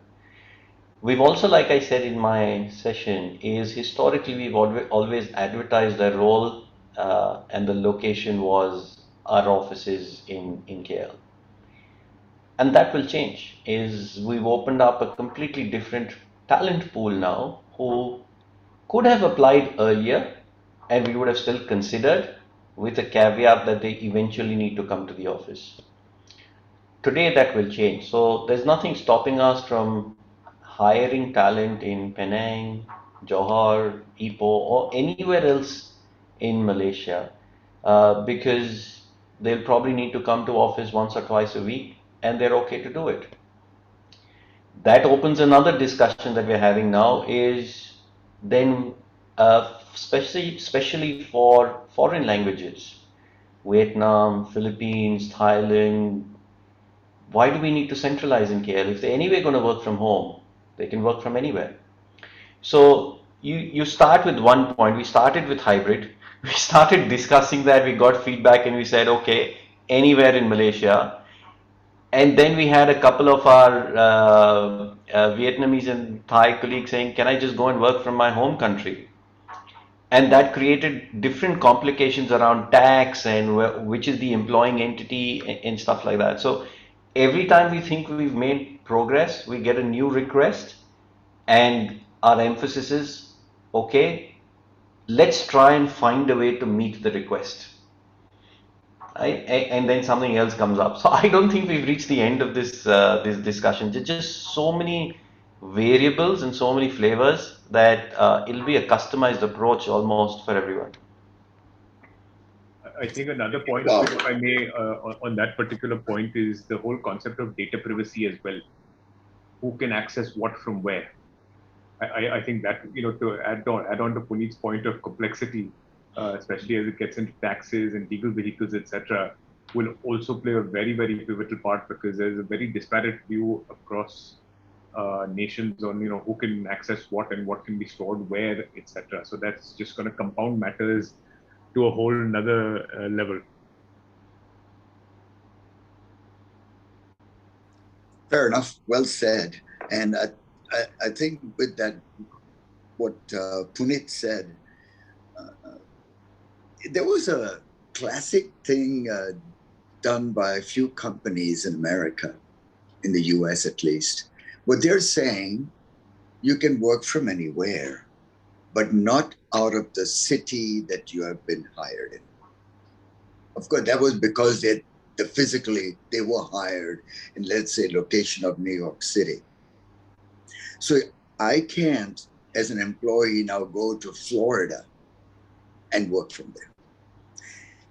We've also, like I said in my session, is historically we've always advertised our role, and the location was our offices in KL. And that will change. Is we've opened up a completely different talent pool now, who could have applied earlier, and we would have still considered, with a caveat that they eventually need to come to the office. Today that will change. So there's nothing stopping us from hiring talent in Penang, Johor, Ipoh, or anywhere else in Malaysia, because they'll probably need to come to office once or twice a week, and they're okay to do it. That opens another discussion that we're having now, is then especially for foreign languages, Vietnam, Philippines, Thailand, why do we need to centralize in KL? If they're anyway going to work from home, they can work from anywhere. So you start with one point. We started with hybrid. We started discussing that. We got feedback and we said, okay, anywhere in Malaysia. And then we had a couple of our Vietnamese and Thai colleagues saying, can I just go and work from my home country? And that created different complications around tax and which is the employing entity and stuff like that. So every time we think we've made progress, we get a new request, and our emphasis is, okay, let's try and find a way to meet the request. Right? And then something else comes up. So I don't think we've reached the end of this discussion. There's just so many variables and so many flavors that it'll be a customized approach almost for everyone. I think another point, if I may, on that particular point, is the whole concept of data privacy as well. Who can access what from where? I think that, to add on to Puneet's point of complexity, especially as it gets into taxes and legal vehicles, etc., will also play a very, very pivotal part, because there's a very disparate view across nations on who can access what and what can be stored where, etc. So that's just going to compound matters to a whole another level. Fair enough. Well said. And I think with that, what Puneet said, there was a classic thing done by a few companies in America, in the US at least. What they're saying, you can work from anywhere, but not out of the city that you have been hired in. Of course, that was because physically they were hired in, let's say, location of New York City. So I can't, as an employee, now go to Florida and work from there.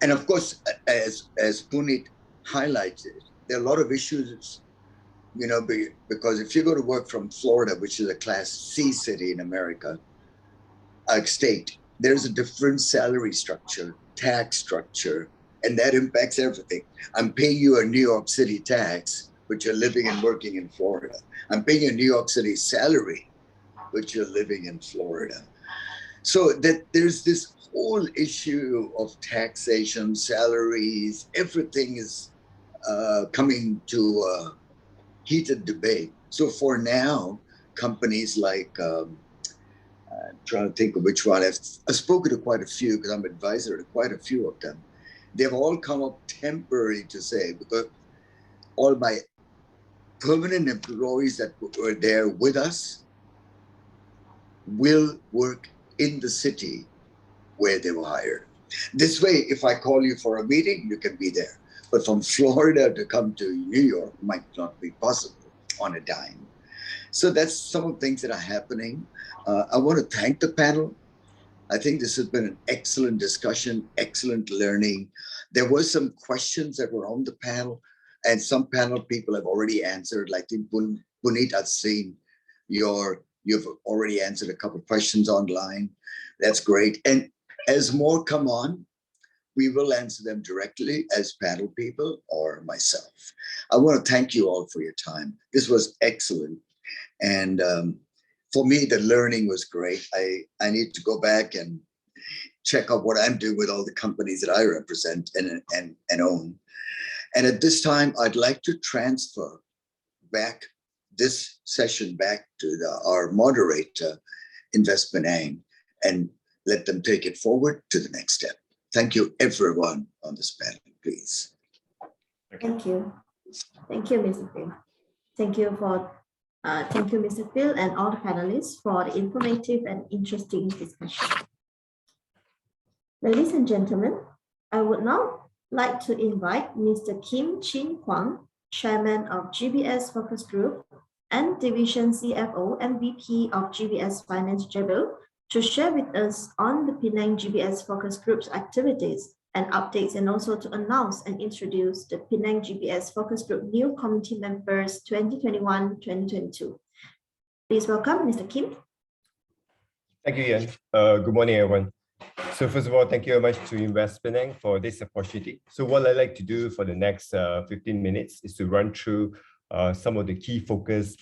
And of course, as Puneet highlighted, there are a lot of issues, because if you go to work from Florida, which is a Class C city in America, state, there's a different salary structure, tax structure, and that impacts everything. I'm paying you a New York City tax, but you're living and working in Florida. I'm paying you a New York City salary, but you're living in Florida. So that there's this whole issue of taxation, salaries, everything is coming to a heated debate. So for now, companies like, I'm trying to think of which one, I've spoken to quite a few because I'm advisor to quite a few of them. They've all come up temporary to say, because all my permanent employees that were there with us will work in the city where they were hired. This way, if I call you for a meeting, you can be there. But from Florida to come to New York might not be possible on a dime. So that's some of the things that are happening. I want to thank the panel. I think this has been an excellent discussion, excellent learning. There were some questions that were on the panel, and some panel people have already answered. Like Puneet, I've seen you've already answered a couple of questions online. That's great. And as more come on, we will answer them directly as panel people or myself. I want to thank you all for your time. This was excellent. And for me, the learning was great. I need to go back and check out what I'm doing with all the companies that I represent and own. And at this time, I'd like to transfer back this session back to our moderator, Invest Penang, and let them take it forward to the next step. Thank you, everyone on this panel, please. Thank you. Thank you, Mr. Phil. Thank you, Mr. Phil, and all the panelists for the informative and interesting discussion. Ladies and gentlemen, I would now like to invite Mr. Kim Chin Kwang, Chairman of GBS Focus Group and Division CFO and VP of GBS Finance Jebel, to share with us on the Penang GBS Focus Group's activities and updates, and also to announce and introduce the Penang GBS Focus Group new committee members 2021-2022. Please welcome Mr. Kim. Thank you, Ian. Good morning, everyone. So first of all, thank you very much to Invest Penang for this opportunity. So what I'd like to do for the next 15 minutes is to run through some of the key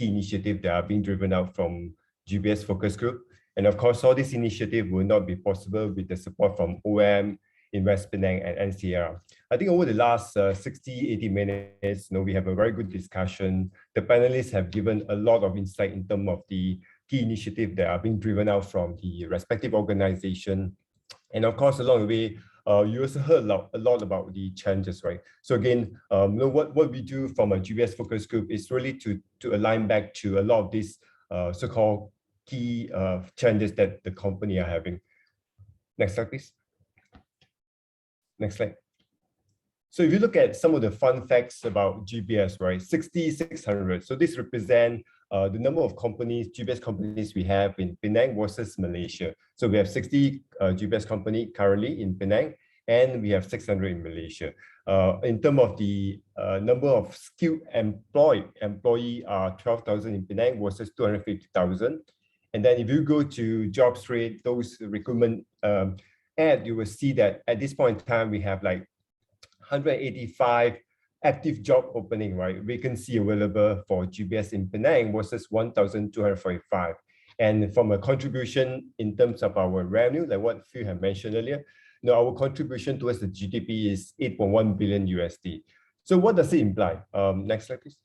initiatives that are being driven out from GBS Focus Group. And of course, all this initiative will not be possible with the support from OM, Invest Penang, and NCR. I think over the last 60, 80 minutes, we have a very good discussion. The panelists have given a lot of insight in terms of the key initiatives that are being driven out from the respective organization. And of course, along the way, you also heard a lot about the challenges, right? So again, what we do from a GBS Focus Group is really to align back to a lot of these so-called key challenges that the company are having. Next slide, please. Next slide. So if you look at some of the fun facts about GBS, right, 6,600. So this represents the number of companies, GBS companies we have in Penang versus Malaysia. So we have 60 GBS company currently in Penang, and we have 600 in Malaysia. In terms of the number of skilled employee are 12,000 in Penang versus 250,000. And then if you go to JobStreet, those recruitment ad, you will see that at this point in time, we have like 185 active job opening, right? Vacancy available for GBS in Penang versus 1,245. And from a contribution in terms of our revenue, like what Phil had mentioned earlier, our contribution towards the GDP is 8.1 billion USD. So what does it imply? Next slide, please.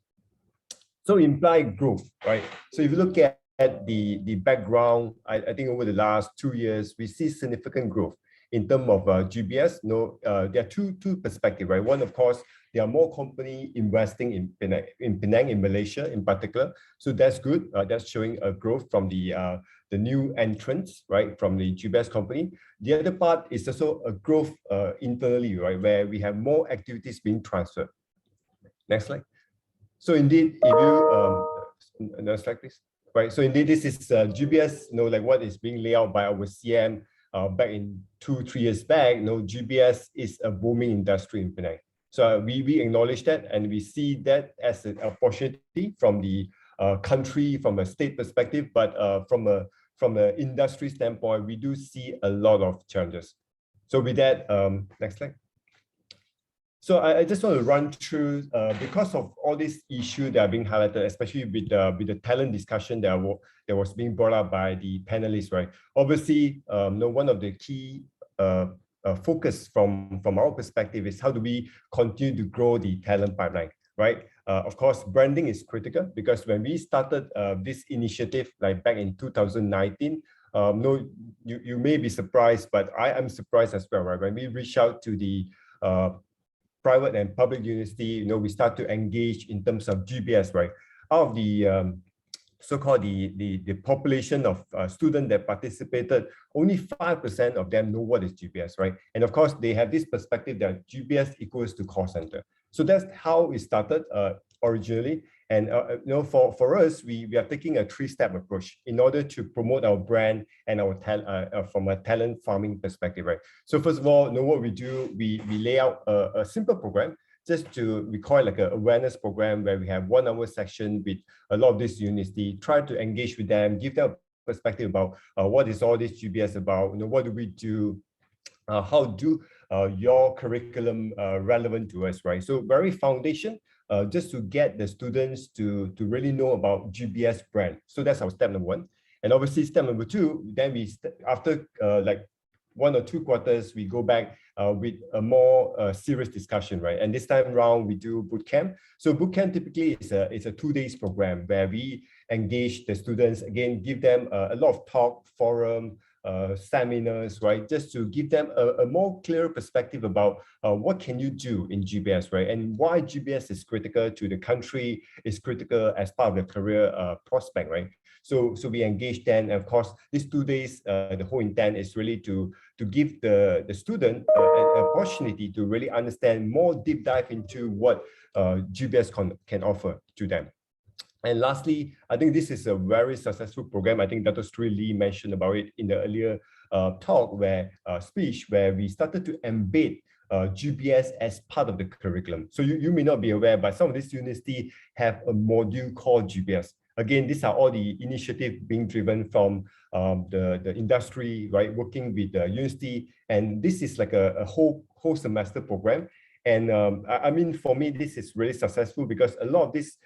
So implied growth, right? So if you look at the background, I think over the last 2 years, we see significant growth. in terms of GBS, there are two perspectives, right? One, of course, there are more companies investing in Penang, in Malaysia in particular. So that's good. That's showing a growth from the new entrants, right, from the GBS company. The other part is also a growth internally, right, where we have more activities being transferred. Next slide. So indeed, if you next slide, please. Right. So indeed, this is GBS. Like what is being laid out by our CM back in 2-3 years back. GBS is a booming industry in Penang. So we acknowledge that, and we see that as an opportunity from the country, from a state perspective, but from an industry standpoint, we do see a lot of challenges. So with that, next slide. So I just want to run through, because of all these issues that are being highlighted, especially with the talent discussion that was being brought up by the panelists, right? Obviously, one of the key focus from our perspective is how do we continue to grow the talent pipeline, right? Of course, branding is critical, because when we started this initiative, like back in 2019, you may be surprised, but I am surprised as well, right? When we reach out to the private and public university, we start to engage in terms of GBS, right? Out of the so-called the population of students that participated, only 5% of them know what is GBS, right? And of course, they have this perspective that GBS equals to call center. So that's how it started originally. And for us, we are taking a 3-step approach in order to promote our brand and our from a talent farming perspective, right? So first of all, what we do, we lay out a simple program, we call it like an awareness program, where we have 1-hour section with a lot of this university, try to engage with them, give them a perspective about what is all this GBS about, what do we do, how do your curriculum relevant to us, right? So very foundation, just to get the students to really know about GBS brand. So that's our step number 1. And obviously step number 2, then after like 1 or 2 quarters, we go back with a more serious discussion, right? And this time around, we do boot camp. So boot camp typically is a 2 days program where we engage the students, again, give them a lot of talk, forum, seminars, right? Just to give them a more clear perspective about what can you do in GBS, right? And why GBS is critical to the country, is critical as part of the career prospect, right? So we engage then, and of course, these 2 days, the whole intent is really to give the student an opportunity to really understand more deep dive into what GBS can offer to them. And lastly, I think this is a very successful program. I think Dr. Sri Lee mentioned about it in the earlier speech, where we started to embed GBS as part of the curriculum. So you may not be aware, but some of these universities have a module called GBS. Again, these are all the initiatives being driven from the industry, right? Working with the university, and this is like a whole semester program. And I mean, for me, this is really successful because a lot of this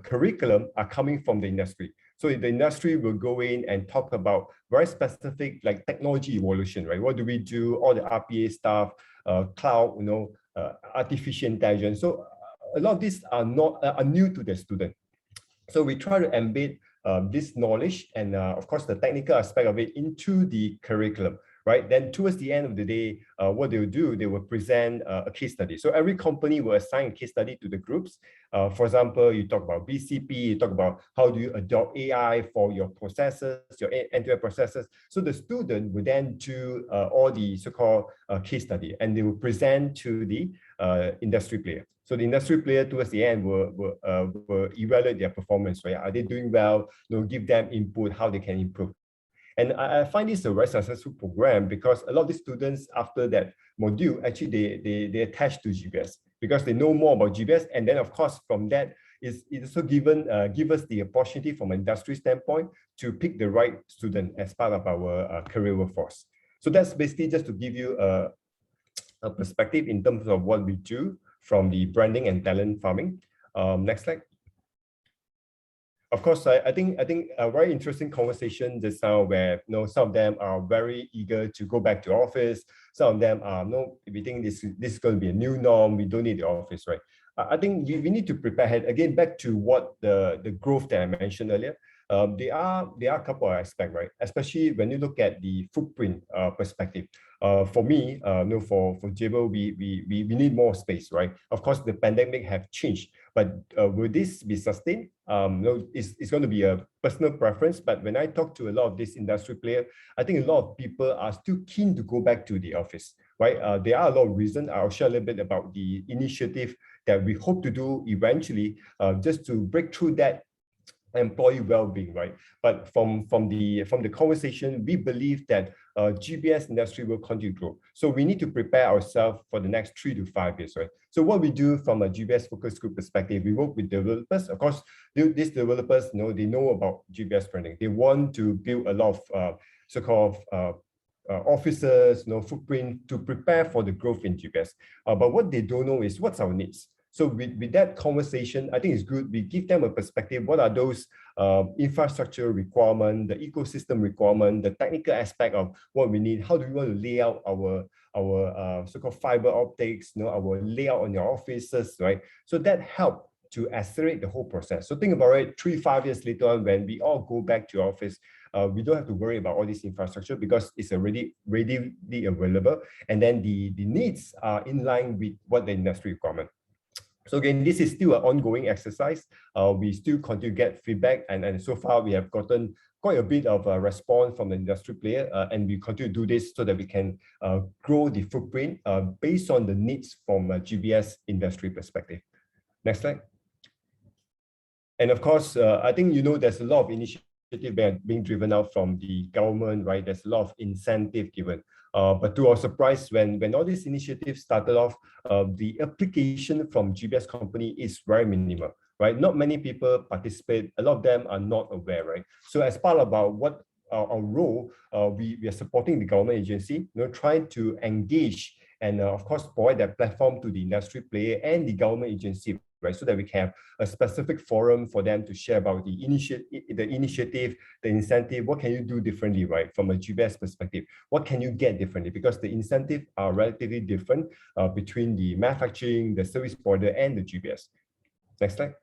curriculum are coming from the industry. So the industry will go in and talk about very specific, like technology evolution, right? What do we do? All the RPA stuff, cloud, artificial intelligence. So a lot of these are new to the student. So we try to embed this knowledge and of course the technical aspect of it into the curriculum, right? Then towards the end of the day, what they will do, they will present a case study. So every company will assign a case study to the groups. For example, you talk about BCP, you talk about how do you adopt AI for your processes, your end-to-end processes. So the student will then do all the so-called case study, and they will present to the industry player. So the industry player towards the end will evaluate their performance, right? Are they doing well? Give them input, how they can improve. And I find this a very successful program because a lot of the students after that module, actually they attach to GBS because they know more about GBS. And then of course, from that, it's also give us the opportunity from an industry standpoint to pick the right student as part of our career workforce. So that's basically just to give you a perspective in terms of what we do from the branding and talent farming. Next slide. Of course, I think a very interesting conversation just now where some of them are very eager to go back to office. Some of them are we think this is going to be a new norm. We don't need the office, right? I think we need to prepare ahead. Again, back to what the growth that I mentioned earlier. there are a couple of aspects, right? Especially when you look at the footprint perspective. For me, for Jabil, we need more space, right? Of course, the pandemic have changed, but will this be sustained? It's going to be a personal preference. But when I talk to a lot of this industry player, I think a lot of people are still keen to go back to the office, right? There are a lot of reasons. I'll share a little bit about the initiative that we hope to do eventually, just to break through that employee well-being, right? But from the conversation, we believe that GBS industry will continue to grow. So we need to prepare ourselves for the next 3 to 5 years, right? So what we do from a GBS focus group perspective, we work with developers. Of course, these developers they know about GBS branding. They want to build a lot of so-called offices, footprint to prepare for the growth in GBS. But what they don't know is what's our needs. So with that conversation, I think it's good. We give them a perspective. What are those infrastructure requirements, the ecosystem requirement, the technical aspect of what we need? How do we want to lay out our so-called fiber optics, our layout on your offices, right? So that helped to accelerate the whole process. So think about it, 3-5 years later on, when we all go back to office, we don't have to worry about all this infrastructure because it's already readily available. And then the needs are in line with what the industry requirement. So again, this is still an ongoing exercise. We still continue to get feedback, and so far we have gotten quite a bit of a response from the industry player, and we continue to do this so that we can grow the footprint based on the needs from a GBS industry perspective. Next slide. And of course, I think there's a lot of initiatives being driven out from the government, right? There's a lot of incentive given. But to our surprise, when all these initiatives started off, the application from GBS company is very minimal, right? Not many people participate. A lot of them are not aware, right? So as part of our role, we are supporting the government agency, trying to engage and of course provide that platform to the industry player and the government agency, right? So that we can have a specific forum for them to share about the initiative, the incentive. What can you do differently, right? From a GBS perspective, what can you get differently? Because the incentives are relatively different between the manufacturing, the service provider, and the GBS. Next slide.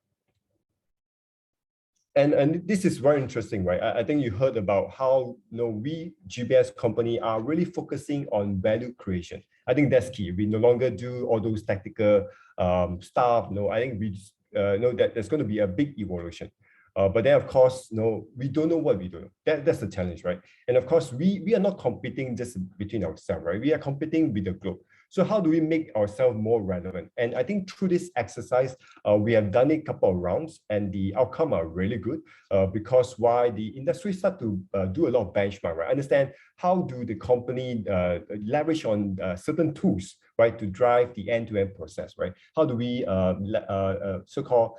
And this is very interesting, right? I think you heard about how we GBS company are really focusing on value creation. I think that's key. We no longer do all those tactical stuff. I think we know that there's going to be a big evolution. But then, of course, we don't know what we don't know. That's the challenge, right? And of course, we are not competing just between ourselves, right? We are competing with the globe. So how do we make ourselves more relevant? And I think through this exercise, we have done it a couple of rounds, and the outcome are really good because why the industry start to do a lot of benchmark, right? Understand how do the company leverage on certain tools, right, to drive the end-to-end process, right? How do we so-called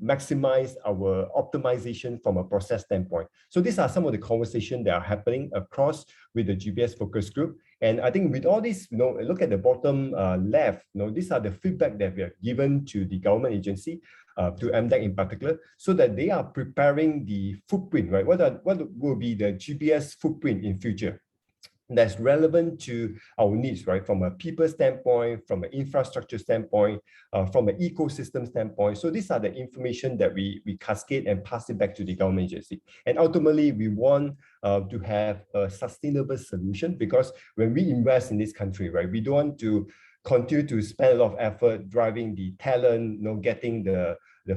maximize our optimization from a process standpoint? So these are some of the conversations that are happening across with the GBS focus group. And I think with all this, look at the bottom left, these are the feedback that we have given to the government agency, to MDEC in particular, so that they are preparing the footprint, right? What will be the GBS footprint in future that's relevant to our needs, right? From a people standpoint, from an infrastructure standpoint, from an ecosystem standpoint. So these are the information that we cascade and pass it back to the government agency. And ultimately, we want to have a sustainable solution, because when we invest in this country, right, we don't want to continue to spend a lot of effort driving the talent, getting the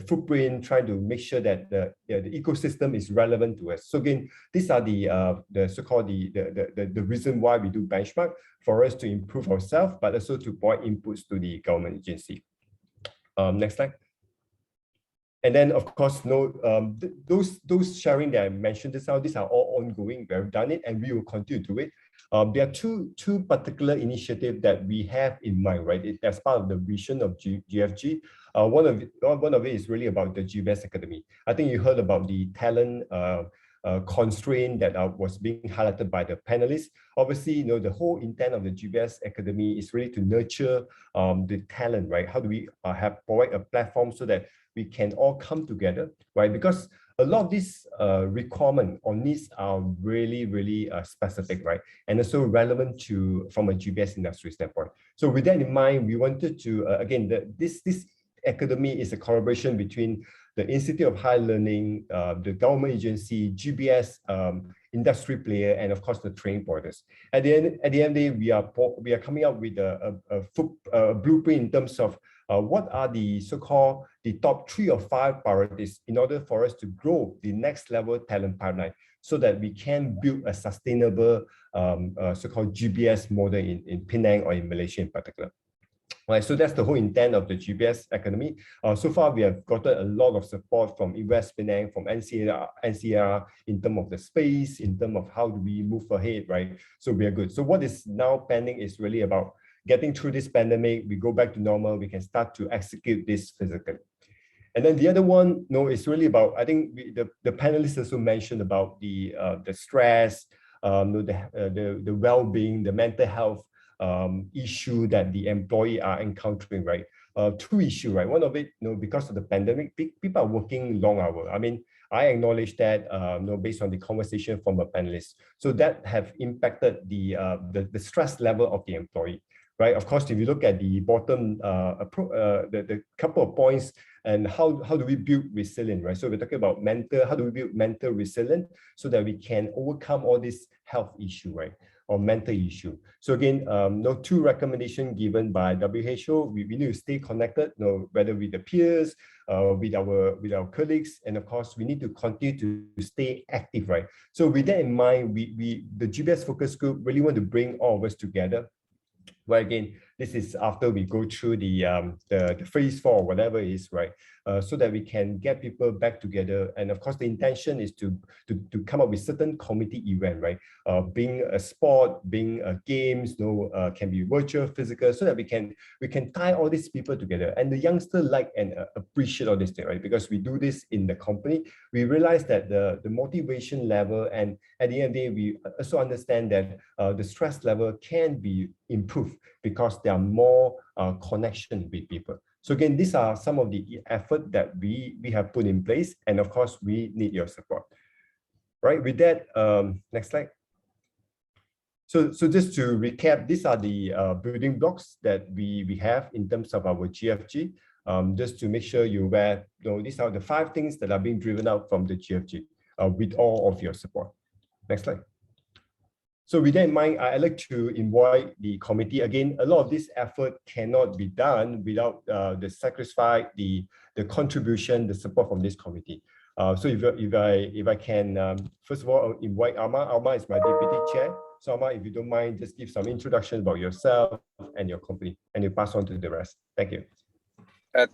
footprint, trying to make sure that the ecosystem is relevant to us. So again, these are the so-called the reason why we do benchmark, for us to improve ourselves, but also to provide inputs to the government agency. Next slide. And then, of course, those sharing that I mentioned just now, these are all ongoing. We have done it, and we will continue to do it. There are two particular initiatives that we have in mind, right? As part of the vision of GFG. One of it is really about the Gbs Academy. I think you heard about the talent constraint that was being highlighted by the panelists. Obviously, the whole intent of the Gbs Academy is really to nurture the talent, right? How do we provide a platform so that we can all come together, right? Because a lot of these requirements or needs are really, really specific, right? And also relevant from a GBS industry standpoint. So with that in mind, we wanted to, again, this Academy is a collaboration between the Institute of Higher Learning, the government agency, GBS, industry player, and of course the training providers. At the end of the day, we are coming up with a blueprint in terms of what are the so-called the top 3 or 5 priorities in order for us to grow the next level talent pipeline, so that we can build a sustainable so-called GBS model in Penang or in Malaysia in particular. Right, so that's the whole intent of the GBS Academy. So far, we have gotten a lot of support from Invest Penang, from NCR in terms of the space, in terms of how do we move ahead, right? So we are good. So what is now pending is really about getting through this pandemic. We go back to normal. We can start to execute this physically. And then the other one, is really about, I think the panelists also mentioned about the stress, the well-being, the mental health issue that the employee are encountering, right? 2 issues, right? One of it, because of the pandemic, people are working long hours. I mean, I acknowledge that, based on the conversation from a panelist. So that have impacted the stress level of the employee, right? Of course, if you look at the bottom, the couple of points, and how do we build resilience, right? So we're talking about how do we build mental resilience so that we can overcome all this health issue, right? Or mental issue. So again, 2 recommendations given by WHO. We need to stay connected, whether with the peers, with our colleagues, and of course, we need to continue to stay active, right? So with that in mind, the GBS focus group really want to bring all of us together. Well, again, this is after we go through the phase 4, or whatever it is, right? So that we can get people back together. And of course, the intention is to come up with certain committee event, right? Being a sport, being a games, can be virtual, physical, so that we can tie all these people together. And the youngster like and appreciate all this thing, right? Because we do this in the company, we realize that the motivation level, and at the end of the day, we also understand that the stress level can be improved because there are more connection with people. So again, these are some of the effort that we have put in place, and of course, we need your support. Right, with that, next slide. So just to recap, these are the building blocks that we have in terms of our GFG. Just to make sure you're aware, these are the 5 things that are being driven out from the GFG with all of your support. Next slide. So with that in mind, I'd like to invite the committee. Again, a lot of this effort cannot be done without the sacrifice, the contribution, the support from this committee. So if I can, first of all, invite Alma. Alma is my deputy chair. So Alma, if you don't mind, just give some introduction about yourself and your company, and you pass on to the rest. Thank you.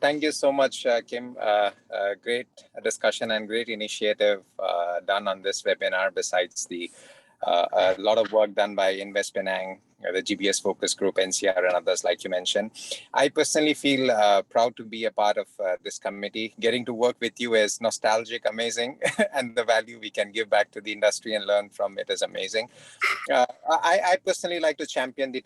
Thank you so much, Kim. Great discussion and great initiative done on this webinar, besides the a lot of work done by Invest Penang, the GBS focus group, NCR, and others, like you mentioned. I personally feel proud to be a part of this committee. Getting to work with you is nostalgic, amazing, and the value we can give back to the industry and learn from it is amazing. I personally like to champion the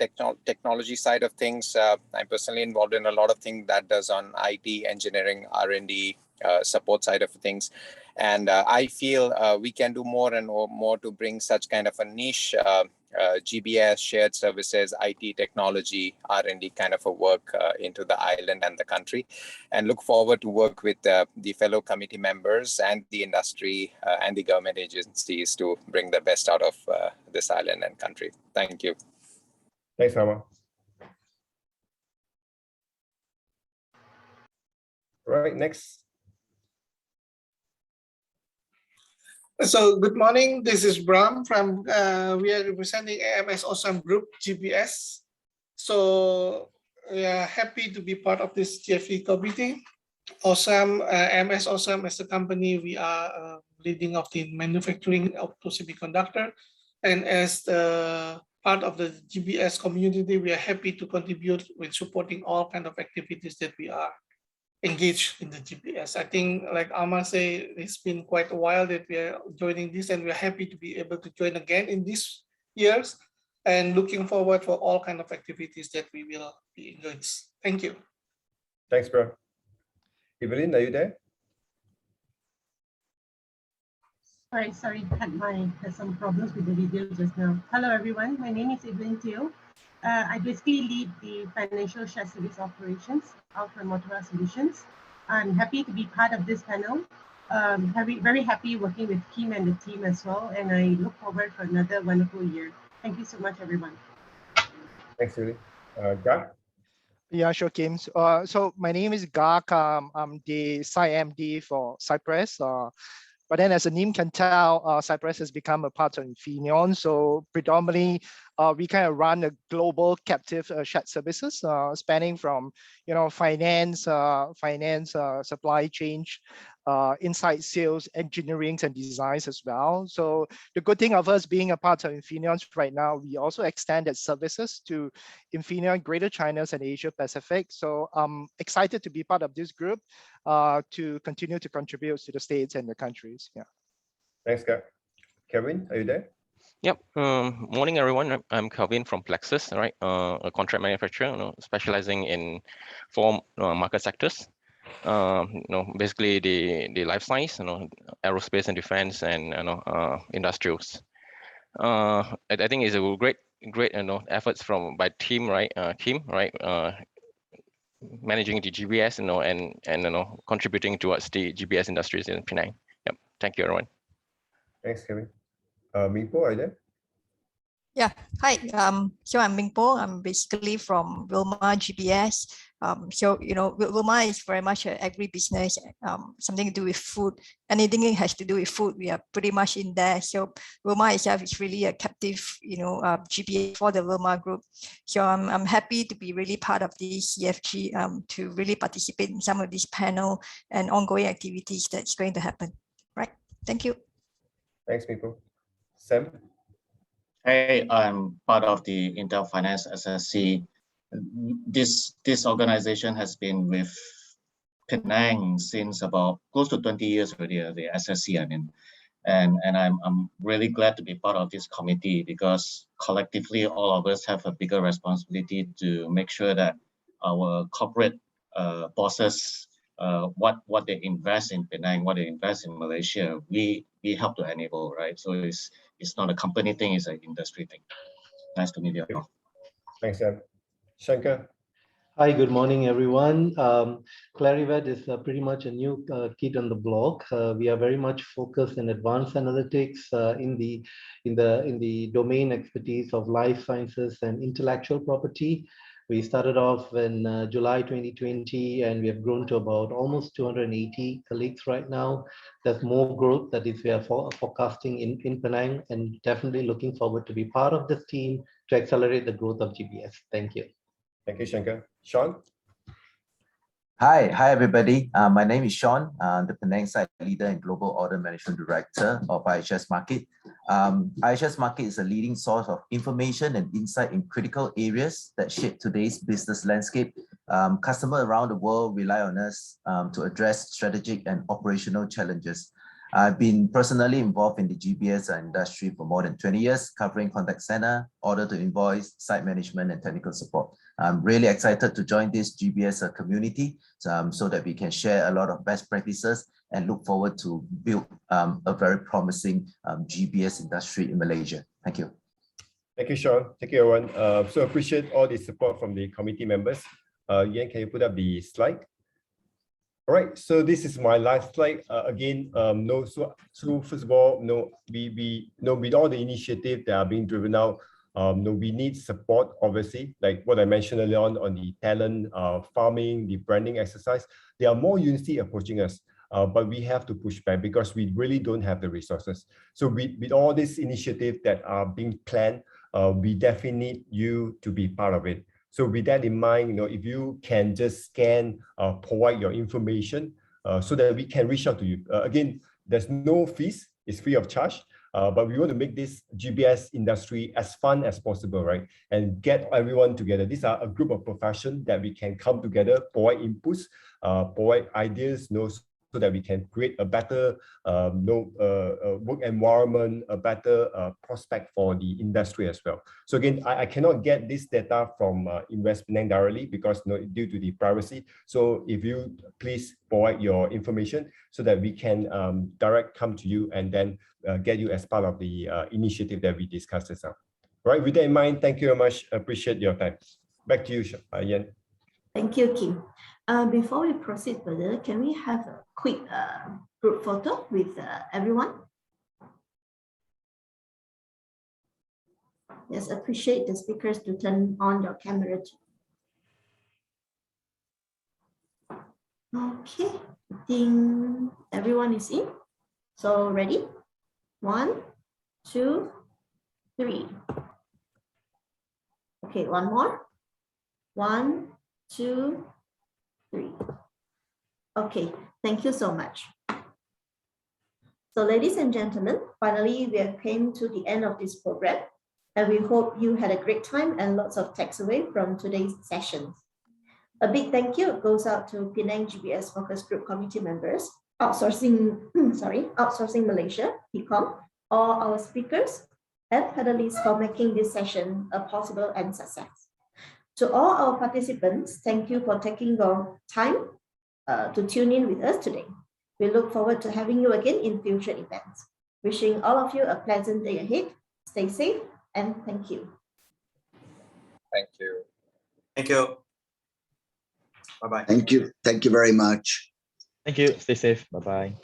technology side of things. I'm personally involved in a lot of things that does on IT, engineering, R&D, support side of things. And I feel we can do more and more to bring such kind of a niche GBS, shared services, IT, technology, R&D kind of a work into the island and the country, and look forward to work with the fellow committee members and the industry and the government agencies to bring the best out of this island and country. Thank you. Thanks, Alma. Right, next. So good morning, this is Bram from, we are representing AMS Awesome Group, GBS. So we are happy to be part of this GFE committee. Awesome, AMS Awesome as a company, we are leading of the manufacturing of semiconductor. And as the part of the GBS community, we are happy to contribute with supporting all kind of activities that we are engaged in the GBS. I think, like Alma said, it's been quite a while that we are joining this, and we're happy to be able to join again in these years, and looking forward for all kind of activities that we will be engaged. Thank you. Thanks, bro. Evelyn, are you there? Sorry, had some problems with the video just now. Hello, everyone. My name is Evelyn Teo. I basically lead the financial shared service operations of Moderator Solutions. I'm happy to be part of this panel. Very happy working with Kim and the team as well, and I look forward for another wonderful year. Thank you so much, everyone. Thanks, Julie. Gak? Yeah, sure, Kim. So my name is Gak. I'm the SciMD for Cypress. But then, as the name can tell, Cypress has become a part of Infineon. So predominantly, we kind of run a global captive shared services, spanning from finance, supply chain, inside sales, engineering, and designs as well. So the good thing of us being a part of Infineon right now, we also extended services to Infineon, Greater China, and Asia Pacific. So I'm excited to be part of this group to continue to contribute to the states and the countries. Yeah. Thanks, Gak. Kevin, are you there? Yep. Morning, everyone. I'm Kelvin from Plexus, right? A contract manufacturer, specializing in 4 market sectors. Basically the life science, aerospace and defense, and industrials. I think it's a great efforts by team, right? Kim, right? Managing the GBS, and contributing towards the GBS industries in Penang. Yep. Thank you, everyone. Thanks, Kevin. Mingpo, are you there? Yeah, hi. So I'm Mingpo. I'm basically from Wilma GBS. Wilma is very much an agribusiness, something to do with food. Anything that has to do with food, we are pretty much in there. So Wilma itself is really a captive, GBS for the Wilma group. So I'm happy to be really part of the CFG to really participate in some of this panel and ongoing activities that's going to happen. Right. Thank you. Thanks, Mingpo. Sam? Hey, I'm part of the Intel Finance SSC. This organization has been with Penang since about close to 20 years already, the SSC, I mean. And I'm really glad to be part of this committee because collectively all of us have a bigger responsibility to make sure that our corporate bosses, what they invest in Penang, what they invest in Malaysia, we help to enable, right? So it's not a company thing, it's an industry thing. Nice to meet you all. Thanks, Sam. Shankar? Hi, good morning, everyone. Clarivat is pretty much a new kid on the block. We are very much focused in advanced analytics in the domain expertise of life sciences and intellectual property. We started off in July 2020, and we have grown to about almost 280 colleagues right now. There's more growth that is we are forecasting in Penang, and definitely looking forward to be part of this team to accelerate the growth of GBS. Thank you. Thank you, Shankar. Sean? Hi everybody. My name is Sean, the Penang site leader and Global Order Management Director of IHS Markit. IHS Markit is a leading source of information and insight in critical areas that shape today's business landscape. Customers around the world rely on us to address strategic and operational challenges. I've been personally involved in the GBS industry for more than 20 years, covering contact center, order to invoice, site management, and technical support. I'm really excited to join this GBS community so that we can share a lot of best practices and look forward to build a very promising GBS industry in Malaysia. Thank you. Thank you, Sean. Thank you, everyone. So appreciate all the support from the committee members. Yan, can you put up the slide? All right, so this is my last slide. So first of all, we with all the initiatives that are being driven out, we need support, obviously, like what I mentioned earlier on the talent, farming, the branding exercise. There are more universities approaching us, but we have to push back because we really don't have the resources. So with all these initiatives that are being planned, we definitely need you to be part of it. So with that in mind, if you can just scan, provide your information so that we can reach out to you. Again, there's no fees, it's free of charge, but we want to make this GBS industry as fun as possible, right? And get everyone together. These are a group of professionals that we can come together, provide inputs, provide ideas, so that we can create a better work environment, a better prospect for the industry as well. So again, I cannot get this data from Invest Penang directly because due to the privacy. So if you please provide your information so that we can direct come to you and then get you as part of the initiative that we discussed this out. Right, with that in mind, thank you very much. Appreciate your time. Back to you, Yan. Thank you, Kim. Before we proceed further, can we have a quick group photo with everyone? Yes, appreciate the speakers to turn on your camera too. Okay, I think everyone is in. So ready? 1, 2, 3. Okay, one more. 1, 2, 3. Okay, thank you so much. So ladies and gentlemen, finally we have came to the end of this program, and we hope you had a great time and lots of takeaway from today's sessions. A big thank you goes out to Penang GBS Focus Group Committee members, Outsourcing Malaysia, PCOM, all our speakers and panelists for making this session a possible and success. To all our participants, thank you for taking your time to tune in with us today. We look forward to having you again in future events. Wishing all of you a pleasant day ahead. Stay safe and thank you. Thank you. Thank you. Bye-bye. Thank you. Thank you very much. Thank you. Stay safe. Bye-bye.